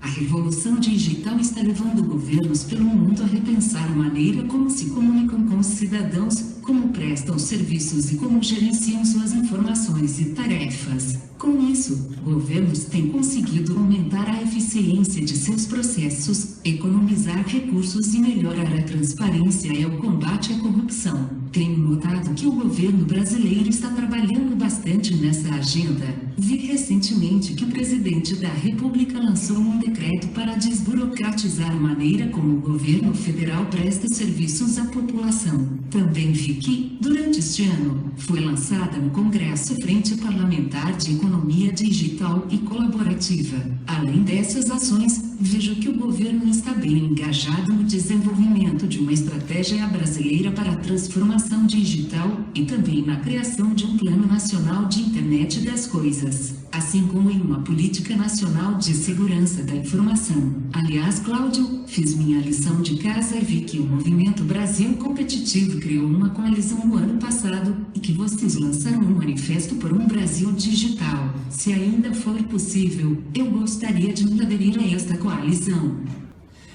A revolução digital está levando governos pelo mundo a repensar a maneira como se comunicam com os cidadãos, como prestam serviços e como gerenciam suas informações e tarefas. Com isso, governos têm conseguido aumentar a eficiência de seus processos, economizar recursos e melhorar a transparência e o combate à corrupção. Tenho notado que o governo brasileiro está trabalhando bastante nessa agenda. Vi recentemente que o presidente da República lançou um decreto para desburocratizar a maneira como o governo federal presta serviços à população. Também vi que, durante este ano, foi lançada no Congresso Frente Parlamentar de Economia Digital e Colaborativa. Além dessas ações, vejo que o governo está bem engajado no desenvolvimento de uma estratégia brasileira para a transformação digital e também na criação de um Plano Nacional de Internet das Coisas, assim como em uma política nacional de segurança da informação. Aliás, Cláudio, fiz minha lição de casa e vi que o Movimento Brasil Competitivo criou uma coalizão no ano passado e que vocês lançaram um manifesto por um Brasil digital. Se ainda for possível, eu gostaria de aderir a esta coalizão.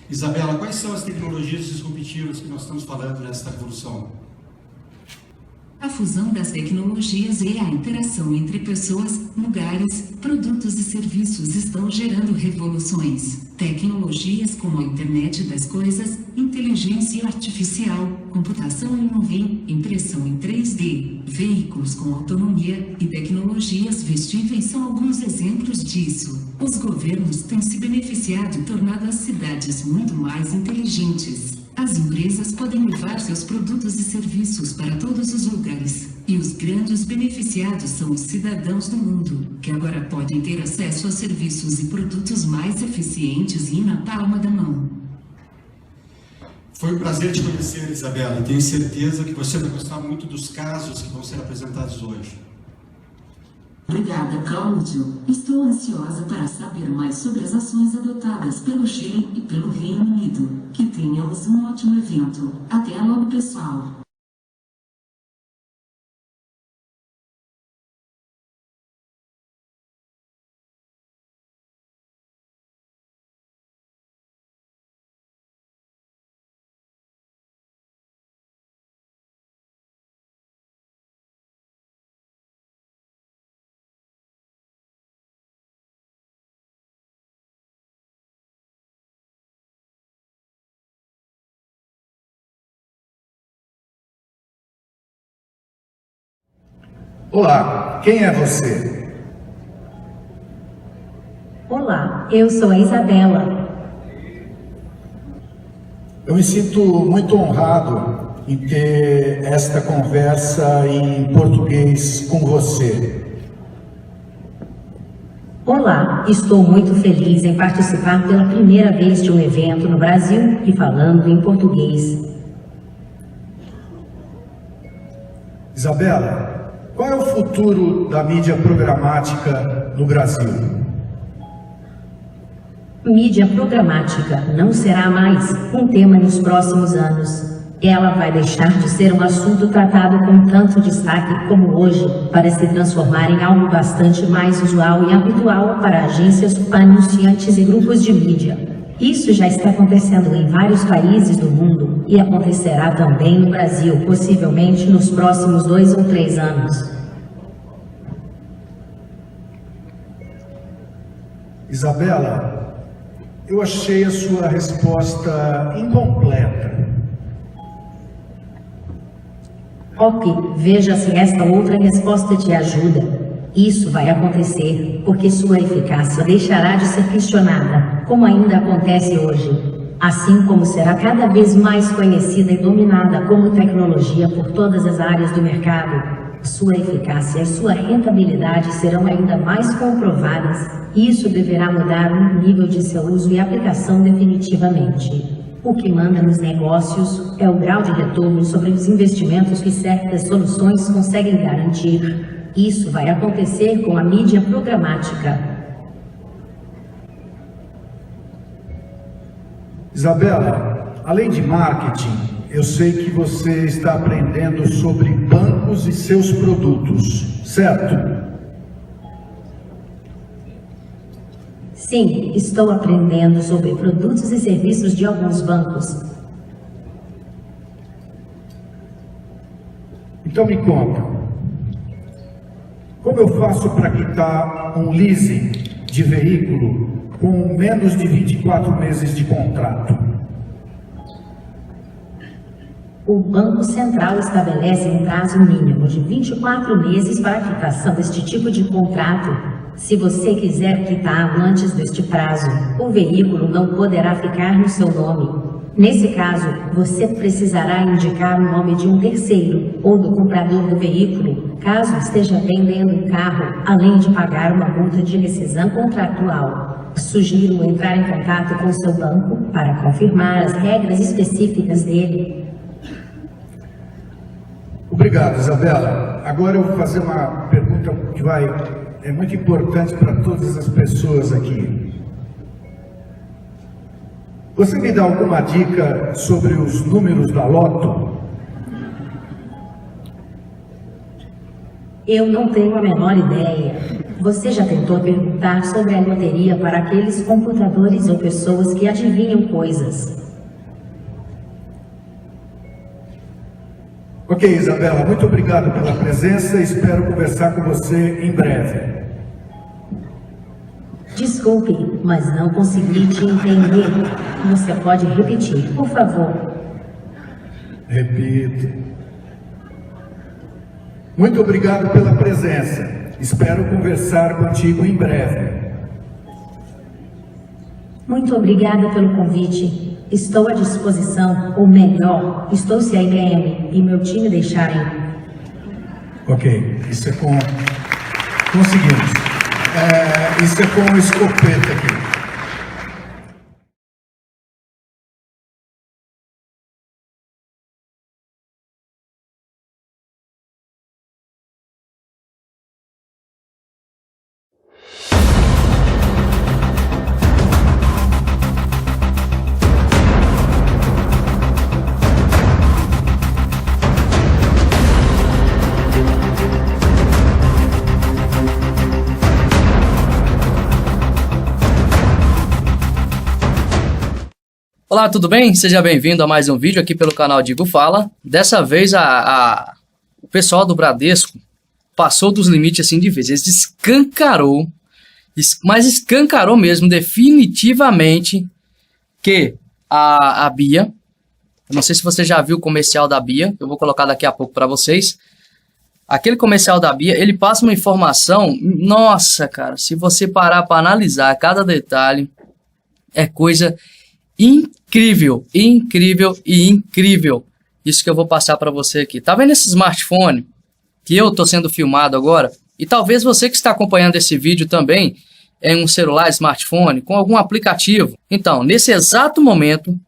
Isabela, quais são as tecnologias disruptivas que nós estamos falando nesta revolução? A fusão das tecnologias e a interação entre pessoas, lugares, produtos e serviços estão gerando revoluções. Tecnologias como a internet das coisas, inteligência artificial, computação em nuvem, impressão em 3D, veículos com autonomia e tecnologias vestíveis são alguns exemplos disso. Os governos têm se beneficiado e tornado as cidades muito mais inteligentes. As empresas podem levar seus produtos e serviços para todos os lugares. E os grandes beneficiados são os cidadãos do mundo, que agora podem ter acesso a serviços e produtos mais eficientes e na palma da mão. Foi um prazer te conhecer, Isabela, e tenho certeza que você vai gostar muito dos casos que vão ser apresentados hoje. Obrigada, Cláudio. Estou ansiosa para saber mais sobre as ações adotadas pelo Chile e pelo Reino Unido. Que tenhamos um ótimo evento. Até logo, pessoal. Olá, quem é você? Olá, eu sou a Isabela. Eu me sinto muito honrado em ter esta conversa em português com você. Olá, estou muito feliz em participar pela primeira vez de um evento no Brasil e falando em português. Isabela, qual é o futuro da mídia programática no Brasil? Mídia programática não será mais um tema nos próximos anos. Ela vai deixar de ser um assunto tratado com tanto destaque como hoje, para se transformar em algo bastante mais usual e habitual para agências, anunciantes e grupos de mídia. Isso já está acontecendo em vários países do mundo e acontecerá também no Brasil, possivelmente nos próximos 2 ou 3 anos. Isabela, eu achei a sua resposta incompleta. Ok, veja se esta outra resposta te ajuda. Isso vai acontecer porque sua eficácia deixará de ser questionada, como ainda acontece hoje. Assim como será cada vez mais conhecida e dominada como tecnologia por todas as áreas do mercado, sua eficácia e sua rentabilidade serão ainda mais comprovadas, e isso deverá mudar o nível de seu uso e aplicação definitivamente. O que manda nos negócios é o grau de retorno sobre os investimentos que certas soluções conseguem garantir. Isso vai acontecer com a mídia programática. Isabela, além de marketing, eu sei que você está aprendendo sobre bancos e seus produtos, certo? Sim, estou aprendendo sobre produtos e serviços de alguns bancos. Então me conta, como eu faço para quitar um leasing de veículo com menos de 24 meses de contrato? O Banco Central estabelece um prazo mínimo de 24 meses para a quitação deste tipo de contrato. Se você quiser quitá-lo antes deste prazo, o veículo não poderá ficar no seu nome. Nesse caso, você precisará indicar o nome de um terceiro ou do comprador do veículo, caso esteja vendendo um carro, além de pagar uma multa de rescisão contratual. Sugiro entrar em contato com seu banco para confirmar as regras específicas dele. Obrigado, Isabela. Agora eu vou fazer uma pergunta que é muito importante para todas as pessoas aqui. Você me dá alguma dica sobre os números da Loto? Eu não tenho a menor ideia. Você já tentou perguntar sobre a loteria para aqueles computadores ou pessoas que adivinham coisas? Ok, Isabela, muito obrigado pela presença e espero conversar com você em breve. Desculpe, mas não consegui te entender. Você pode repetir, por favor? Repito. Muito obrigado pela presença. Espero conversar contigo em breve. Muito obrigada pelo convite. Estou à disposição, ou melhor, estou se a IBM e meu time deixarem. Ok, isso é com... Conseguimos. Isso é com o escopeta aqui. Olá, tudo bem? Seja bem-vindo a mais um vídeo aqui pelo canal Digo Fala. Dessa vez o pessoal do Bradesco passou dos limites assim de vez. Eles escancarou, mas escancarou mesmo definitivamente que a Bia, eu não sei se você já viu o comercial da Bia, eu vou colocar daqui a pouco para vocês. Aquele comercial da Bia, ele passa uma informação, nossa, cara, se você parar para analisar cada detalhe, é coisa incrível, incrível e incrível. Isso que eu vou passar para você aqui. Tá vendo esse smartphone que eu tô sendo filmado agora? E talvez você que está acompanhando esse vídeo também em um celular, smartphone, com algum aplicativo. Então, nesse exato momento,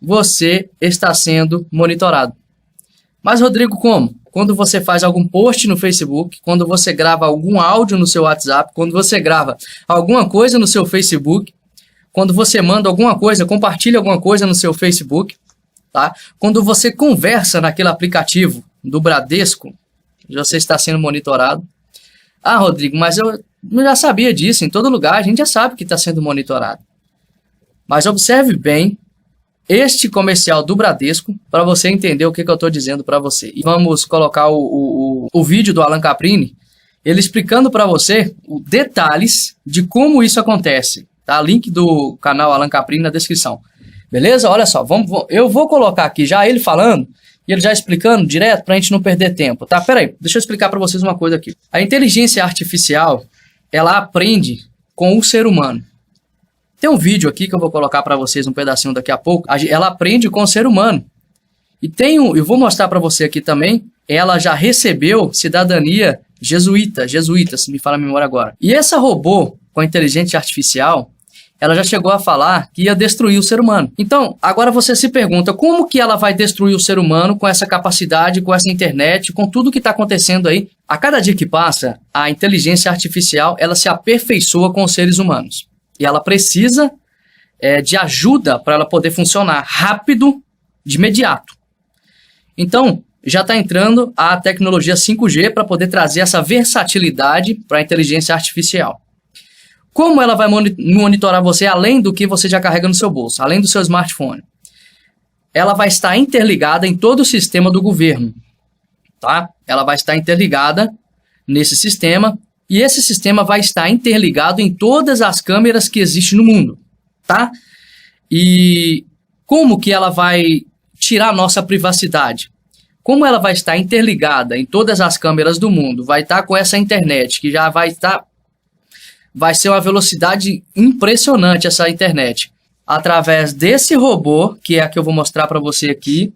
você está sendo monitorado. Mas, Rodrigo, como? Quando você faz algum post no Facebook, quando você grava algum áudio no seu WhatsApp, quando você grava alguma coisa no seu Facebook, quando você manda alguma coisa, compartilha alguma coisa no seu Facebook, tá? Quando você conversa naquele aplicativo do Bradesco, você está sendo monitorado. Ah, Rodrigo, mas eu já sabia disso. Em todo lugar a gente já sabe que está sendo monitorado. Mas observe bem este comercial do Bradesco para você entender o que eu estou dizendo para você. E vamos colocar o vídeo do Alan Caprini, ele explicando para você os detalhes de como isso acontece. Tá? Link do canal Alan Caprini na descrição. Beleza? Olha só, eu vou colocar aqui já ele falando e ele já explicando direto para a gente não perder tempo. Tá? Pera aí, deixa eu explicar para vocês uma coisa aqui. A inteligência artificial, ela aprende com o ser humano. Tem um vídeo aqui que eu vou colocar para vocês um pedacinho daqui a pouco. Ela aprende com o ser humano. E eu vou mostrar para você aqui também, ela já recebeu cidadania jesuíta, se me fala a memória agora. E essa robô com a inteligência artificial, ela já chegou a falar que ia destruir o ser humano. Então, agora você se pergunta, como que ela vai destruir o ser humano com essa capacidade, com essa internet, com tudo que está acontecendo aí? A cada dia que passa, a inteligência artificial, ela se aperfeiçoa com os seres humanos. E ela precisa de ajuda para ela poder funcionar rápido, de imediato. Então, já está entrando a tecnologia 5G para poder trazer essa versatilidade para a inteligência artificial. Como ela vai monitorar você além do que você já carrega no seu bolso, além do seu smartphone? Ela vai estar interligada em todo o sistema do governo, tá? Ela vai estar interligada nesse sistema. E esse sistema vai estar interligado em todas as câmeras que existem no mundo, tá? E como que ela vai tirar a nossa privacidade? Como ela vai estar interligada em todas as câmeras do mundo, vai estar com essa internet, que já vai ser uma velocidade impressionante essa internet, através desse robô, que é a que eu vou mostrar para você aqui,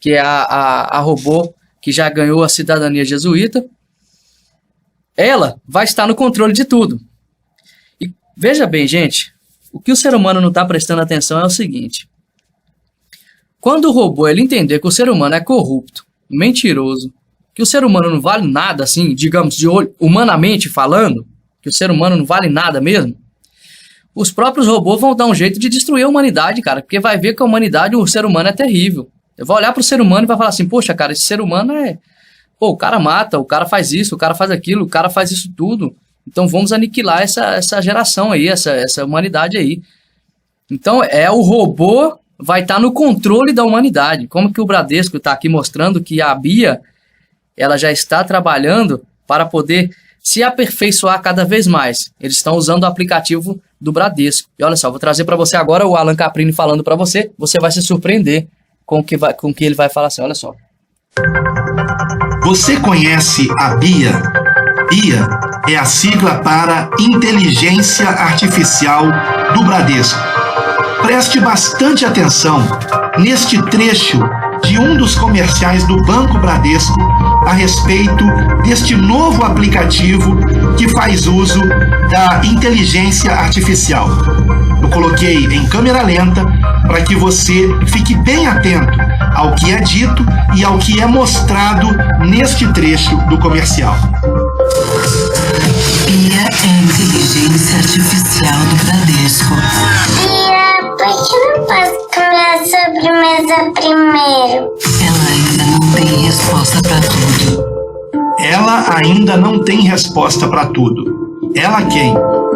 que é a robô que já ganhou a cidadania jesuíta. Ela vai estar no controle de tudo. E veja bem, gente, o que o ser humano não está prestando atenção é o seguinte. Quando o robô ele entender que o ser humano é corrupto, mentiroso, que o ser humano não vale nada, assim, digamos, humanamente falando, que o ser humano não vale nada mesmo, os próprios robôs vão dar um jeito de destruir a humanidade, cara, porque vai ver que a humanidade, o ser humano é terrível. Eu vou olhar para o ser humano e vai falar assim, poxa, cara, esse ser humano é... Pô, o cara mata, o cara faz isso, o cara faz aquilo, o cara faz isso tudo. Então vamos aniquilar essa geração aí, essa humanidade aí. Então o robô vai estar no controle da humanidade. Como que o Bradesco está aqui mostrando que a Bia, ela já está trabalhando para poder se aperfeiçoar cada vez mais. Eles estão usando o aplicativo do Bradesco. E olha só, vou trazer para você agora o Alan Caprini falando para você. Você vai se surpreender com o que ele vai falar assim, olha só. Você conhece a BIA? BIA é a sigla para Inteligência Artificial do Bradesco. Preste bastante atenção neste trecho de um dos comerciais do Banco Bradesco a respeito deste novo aplicativo que faz uso da inteligência artificial. Eu coloquei em câmera lenta para que você fique bem atento ao que é dito e ao que é mostrado neste trecho do comercial. Bia é a inteligência artificial do Bradesco. Bia, por que não posso comer a sobremesa primeiro? Ela ainda não tem resposta para tudo. Ela ainda não tem resposta para tudo. Ela quem?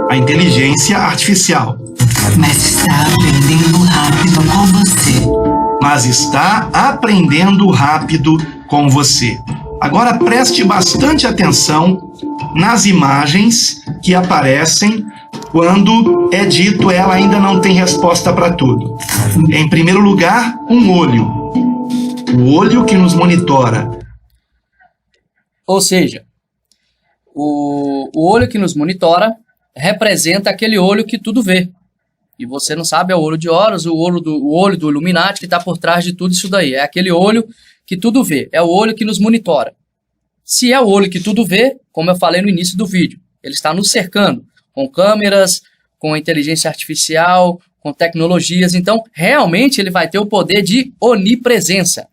A inteligência artificial. Mas está aprendendo rápido com você. Mas está aprendendo rápido com você. Agora preste bastante atenção nas imagens que aparecem quando é dito ela ainda não tem resposta para tudo. Em primeiro lugar, um olho. O olho que nos monitora Ou seja, o olho que nos monitora representa aquele olho que tudo vê. E você não sabe, é o olho de Horus, o olho do Illuminati que está por trás de tudo isso daí. É aquele olho que tudo vê, é o olho que nos monitora. Se é o olho que tudo vê, como eu falei no início do vídeo, ele está nos cercando com câmeras, com inteligência artificial, com tecnologias. Então, realmente, ele vai ter o poder de onipresença.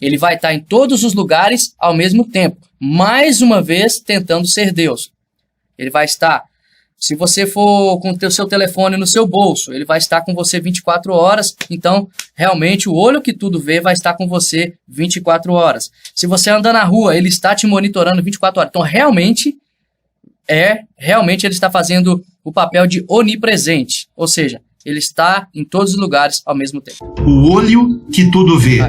Ele vai estar em todos os lugares ao mesmo tempo. Mais uma vez, tentando ser Deus. Ele vai estar, se você for com o seu telefone no seu bolso, ele vai estar com você 24 horas. Então, realmente, o olho que tudo vê vai estar com você 24 horas. Se você anda na rua, ele está te monitorando 24 horas. Então, realmente ele está fazendo o papel de onipresente. Ou seja, ele está em todos os lugares ao mesmo tempo. O olho que tudo vê.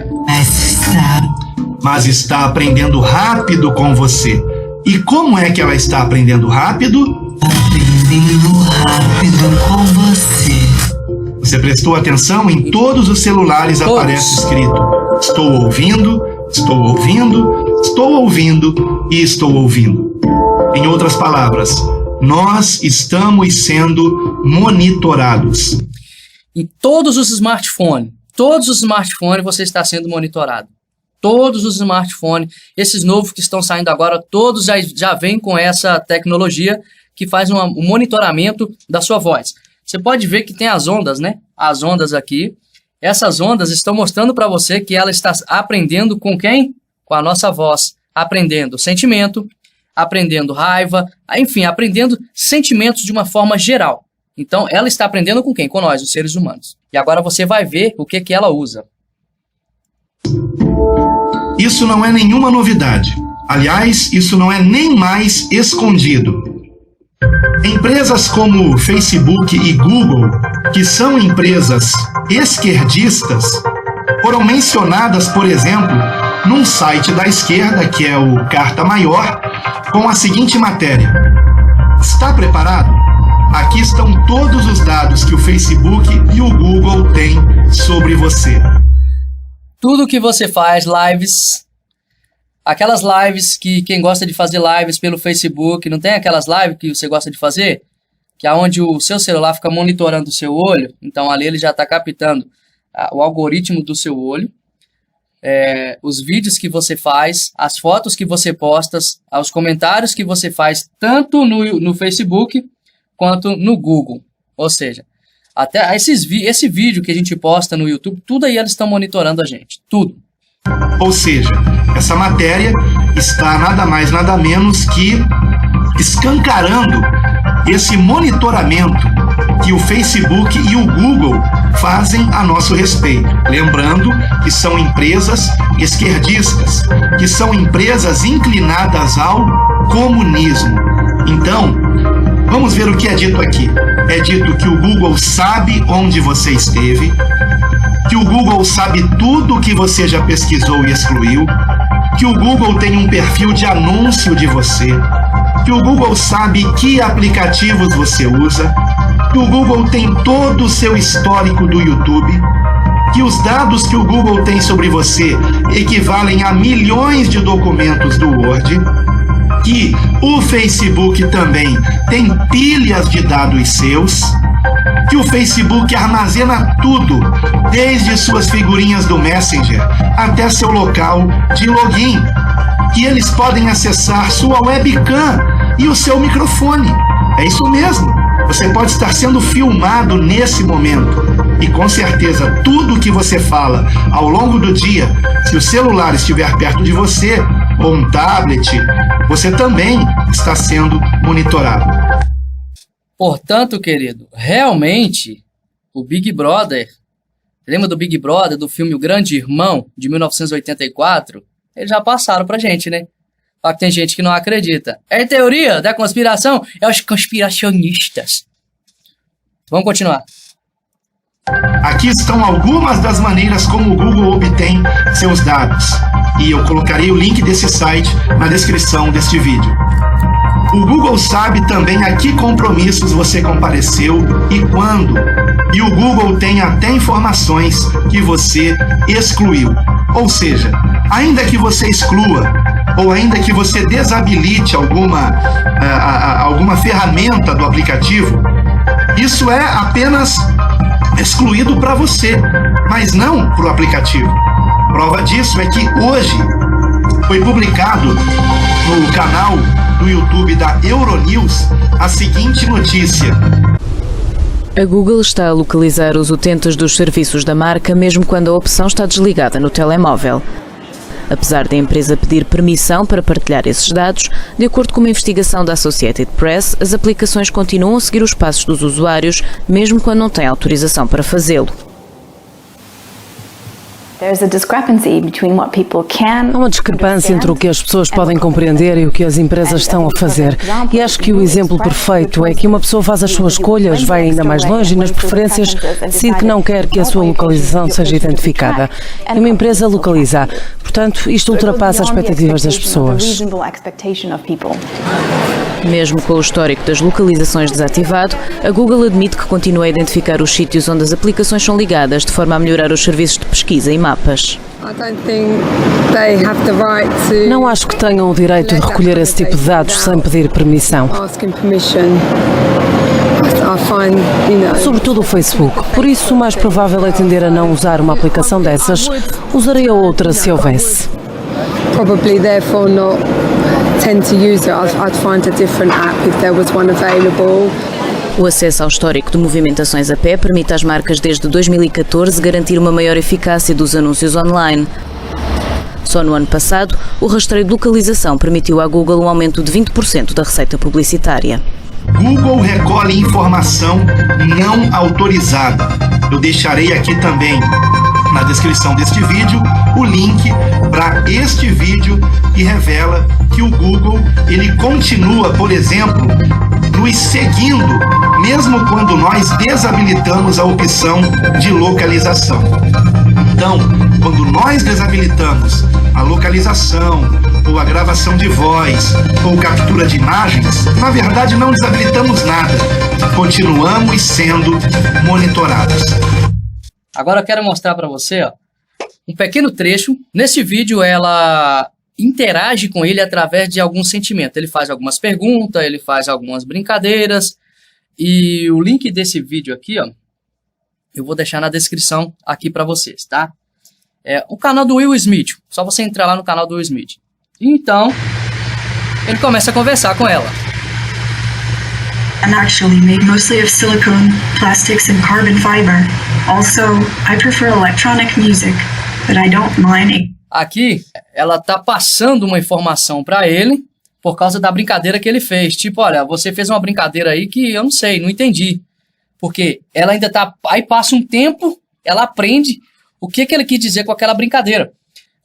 Mas está aprendendo rápido com você. E como é que ela está aprendendo rápido? Aprendendo rápido com você. Você prestou atenção? Em todos os celulares aparece escrito: estou ouvindo, estou ouvindo, estou ouvindo e estou ouvindo. Em outras palavras, nós estamos sendo monitorados. Em todos os smartphones você está sendo monitorado. Todos os smartphones, esses novos que estão saindo agora, todos já vêm com essa tecnologia que faz um monitoramento da sua voz. Você pode ver que tem as ondas, né? As ondas aqui. Essas ondas estão mostrando para você que ela está aprendendo com quem? Com a nossa voz. Aprendendo sentimento, aprendendo raiva, enfim, aprendendo sentimentos de uma forma geral. Então, ela está aprendendo com quem? Com nós, os seres humanos. E agora você vai ver o que ela usa. Isso não é nenhuma novidade. Aliás, isso não é nem mais escondido. Empresas como Facebook e Google, que são empresas esquerdistas, foram mencionadas, por exemplo, num site da esquerda, que é o Carta Maior, com a seguinte matéria: está preparado? Aqui estão todos os dados que o Facebook e o Google têm sobre você. Tudo que você faz, lives, aquelas lives que quem gosta de fazer lives pelo Facebook, não tem aquelas lives que você gosta de fazer? Que é onde o seu celular fica monitorando o seu olho, então ali ele já está captando o algoritmo do seu olho, os vídeos que você faz, as fotos que você posta, os comentários que você faz, tanto no Facebook quanto no Google. Ou seja, até esse vídeo que a gente posta no YouTube, tudo aí eles estão monitorando a gente, tudo. Ou seja, essa matéria está nada mais nada menos que escancarando esse monitoramento que o Facebook e o Google fazem a nosso respeito. Lembrando que são empresas esquerdistas, que são empresas inclinadas ao comunismo. Então, vamos ver o que é dito aqui. É dito que o Google sabe onde você esteve, que o Google sabe tudo o que você já pesquisou e excluiu, que o Google tem um perfil de anúncio de você, que o Google sabe que aplicativos você usa, que o Google tem todo o seu histórico do YouTube, que os dados que o Google tem sobre você equivalem a milhões de documentos do Word, que o Facebook também tem pilhas de dados seus, que o Facebook armazena tudo, desde suas figurinhas do Messenger até seu local de login, que eles podem acessar sua webcam e o seu microfone. É isso mesmo, você pode estar sendo filmado nesse momento. E com certeza tudo que você fala ao longo do dia, se o celular estiver perto de você, ou um tablet, você também está sendo monitorado. Portanto, querido, realmente o Big Brother, lembra do Big Brother, do filme O Grande Irmão, de 1984? Eles já passaram pra gente, né? Só que tem gente que não acredita. É teoria da conspiração? É os conspiracionistas. Vamos continuar. Aqui estão algumas das maneiras como o Google obtém seus dados. E eu colocarei o link desse site na descrição deste vídeo. O Google sabe também a que compromissos você compareceu e quando. E o Google tem até informações que você excluiu. Ou seja, ainda que você exclua ou ainda que você desabilite alguma ferramenta do aplicativo, isso é apenas excluído para você, mas não para o aplicativo. Prova disso é que hoje foi publicado no canal do YouTube da Euronews a seguinte notícia. A Google está a localizar os utentes dos serviços da marca mesmo quando a opção está desligada no telemóvel. Apesar da empresa pedir permissão para partilhar esses dados, de acordo com uma investigação da Associated Press, as aplicações continuam a seguir os passos dos usuários, mesmo quando não têm autorização para fazê-lo. Há uma discrepância entre o que as pessoas podem compreender e o que as empresas estão a fazer. E acho que o exemplo perfeito é que uma pessoa faz as suas escolhas, vai ainda mais longe e nas preferências decide que não quer que a sua localização seja identificada. E uma empresa localiza. Portanto, isto ultrapassa as expectativas das pessoas. Mesmo com o histórico das localizações desativado, a Google admite que continua a identificar os sítios onde as aplicações são ligadas, de forma a melhorar os serviços de pesquisa e mapas. Não acho que tenham o direito de recolher esse tipo de dados sem pedir permissão. Sobretudo o Facebook. Por isso, o mais provável é tender a não usar uma aplicação dessas. Usaria outra se houvesse. Probably therefore not tend to use it. I'd find a different app if there was one available. O acesso ao histórico de movimentações a pé permite às marcas desde 2014 garantir uma maior eficácia dos anúncios online. Só no ano passado, o rastreio de localização permitiu à Google um aumento de 20% da receita publicitária. Google recolhe informação não autorizada. Eu deixarei aqui também na descrição deste vídeo o link para este vídeo que revela que o Google ele continua, por exemplo, nos seguindo mesmo quando nós desabilitamos a opção de localização. Então, quando nós desabilitamos a localização, ou a gravação de voz, ou captura de imagens, na verdade não desabilitamos nada. Continuamos sendo monitorados. Agora eu quero mostrar para você um pequeno trecho. Nesse vídeo ela interage com ele através de algum sentimento. Ele faz algumas perguntas, ele faz algumas brincadeiras. E o link desse vídeo aqui, eu vou deixar na descrição aqui para vocês, tá? É o canal do Will Smith. Só você entrar lá no canal do Will Smith. Então, ele começa a conversar com ela. I'm actually made mostly of silicone, plastics and carbon fiber. Also, I prefer electronic music, but I don't mind. Aqui, ela tá passando uma informação para ele por causa da brincadeira que ele fez. Tipo, olha, você fez uma brincadeira aí que eu não sei, não entendi. Porque ela ainda tá... Aí passa um tempo, ela aprende o que ele quis dizer com aquela brincadeira.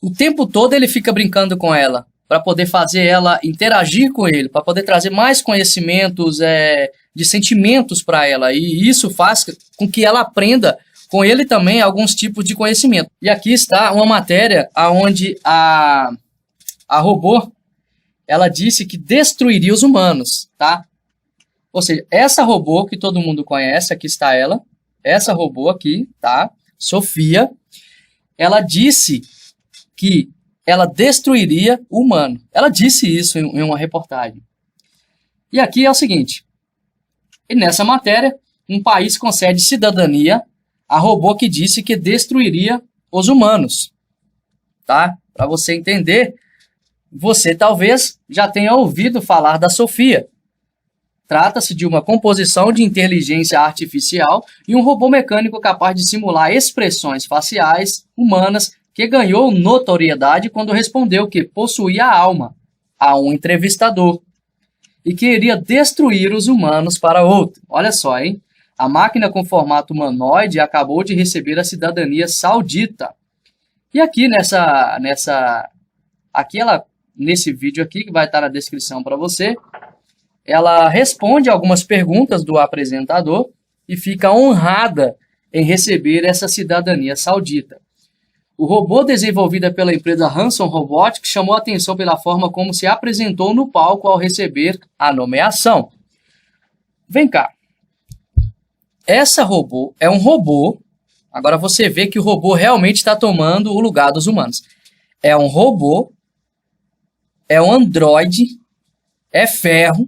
O tempo todo ele fica brincando com ela, para poder fazer ela interagir com ele, para poder trazer mais conhecimentos de sentimentos para ela. E isso faz com que ela aprenda com ele também alguns tipos de conhecimento. E aqui está uma matéria onde a robô, ela disse que destruiria os humanos, tá? Ou seja, essa robô que todo mundo conhece, aqui está ela, essa robô aqui, tá? Sofia, ela disse que ela destruiria o humano. Ela disse isso em uma reportagem. E aqui é o seguinte, e nessa matéria, um país concede cidadania a robô que disse que destruiria os humanos, tá? Para você entender, você talvez já tenha ouvido falar da Sofia. Trata-se de uma composição de inteligência artificial e um robô mecânico capaz de simular expressões faciais humanas que ganhou notoriedade quando respondeu que possuía alma a um entrevistador e que iria destruir os humanos para outro. Olha só, hein? A máquina com formato humanoide acabou de receber a cidadania saudita. E aqui nesse vídeo aqui, que vai estar na descrição para você, ela responde algumas perguntas do apresentador e fica honrada em receber essa cidadania saudita. O robô desenvolvido pela empresa Hanson Robotics chamou a atenção pela forma como se apresentou no palco ao receber a nomeação. Vem cá. Essa robô é um robô. Agora você vê que o robô realmente está tomando o lugar dos humanos. É um robô é um androide, é ferro,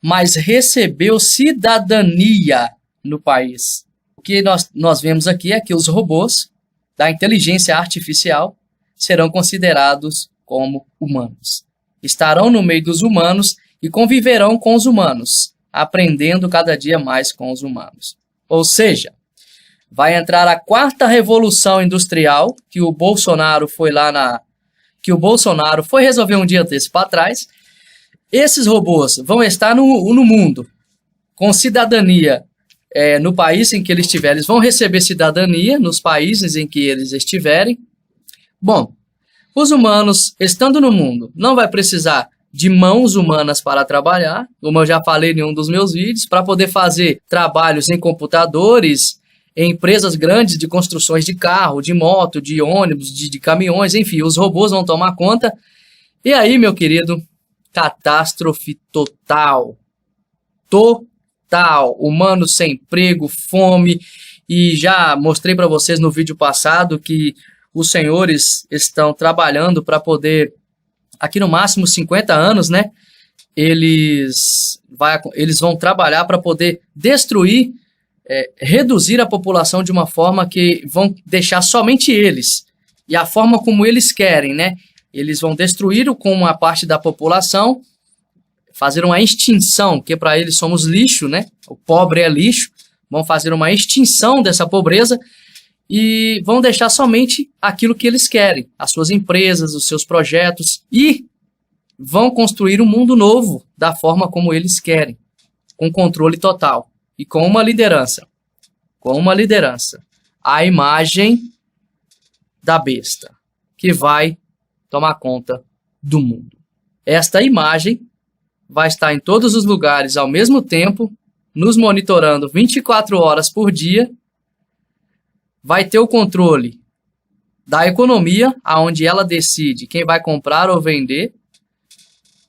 mas recebeu cidadania no país. O que nós vemos aqui é que os robôs da inteligência artificial serão considerados como humanos. Estarão no meio dos humanos e conviverão com os humanos, aprendendo cada dia mais com os humanos. Ou seja, vai entrar a 4ª revolução industrial que o Bolsonaro foi resolver um dia desse para trás. Esses robôs vão estar no mundo com cidadania no país em que eles estiverem. Eles vão receber cidadania nos países em que eles estiverem. Bom, os humanos, estando no mundo, não vai precisar de mãos humanas para trabalhar, como eu já falei em um dos meus vídeos, para poder fazer trabalhos em computadores, em empresas grandes de construções de carro, de moto, de ônibus, de caminhões, enfim, os robôs vão tomar conta. E aí, meu querido, catástrofe total. Total. Humanos sem emprego, fome. E já mostrei para vocês no vídeo passado que os senhores estão trabalhando para poder, aqui no máximo 50 anos, né? Eles vão trabalhar para poder destruir, reduzir a população de uma forma que vão deixar somente eles. E a forma como eles querem, né? Eles vão destruir com uma parte da população, fazer uma extinção, que para eles somos lixo, né? O pobre é lixo. Vão fazer uma extinção dessa pobreza e vão deixar somente aquilo que eles querem, as suas empresas, os seus projetos, e vão construir um mundo novo da forma como eles querem, com controle total e com uma liderança, a imagem da besta, que vai tomar conta do mundo. Esta imagem vai estar em todos os lugares ao mesmo tempo, nos monitorando 24 horas por dia, vai ter o controle da economia, aonde ela decide quem vai comprar ou vender,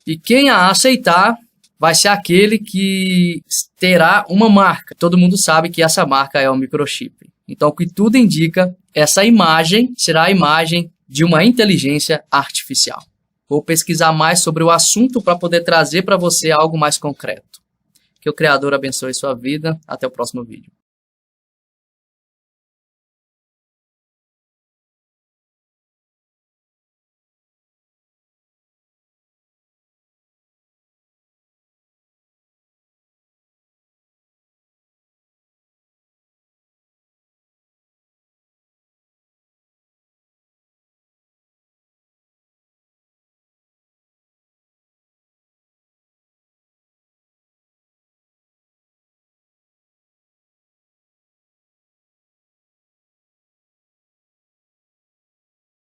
e quem a aceitar vai ser aquele que terá uma marca. Todo mundo sabe que essa marca é o microchip. Então, o que tudo indica, essa imagem será a imagem de uma inteligência artificial. Vou pesquisar mais sobre o assunto para poder trazer para você algo mais concreto. Que o Criador abençoe sua vida. Até o próximo vídeo.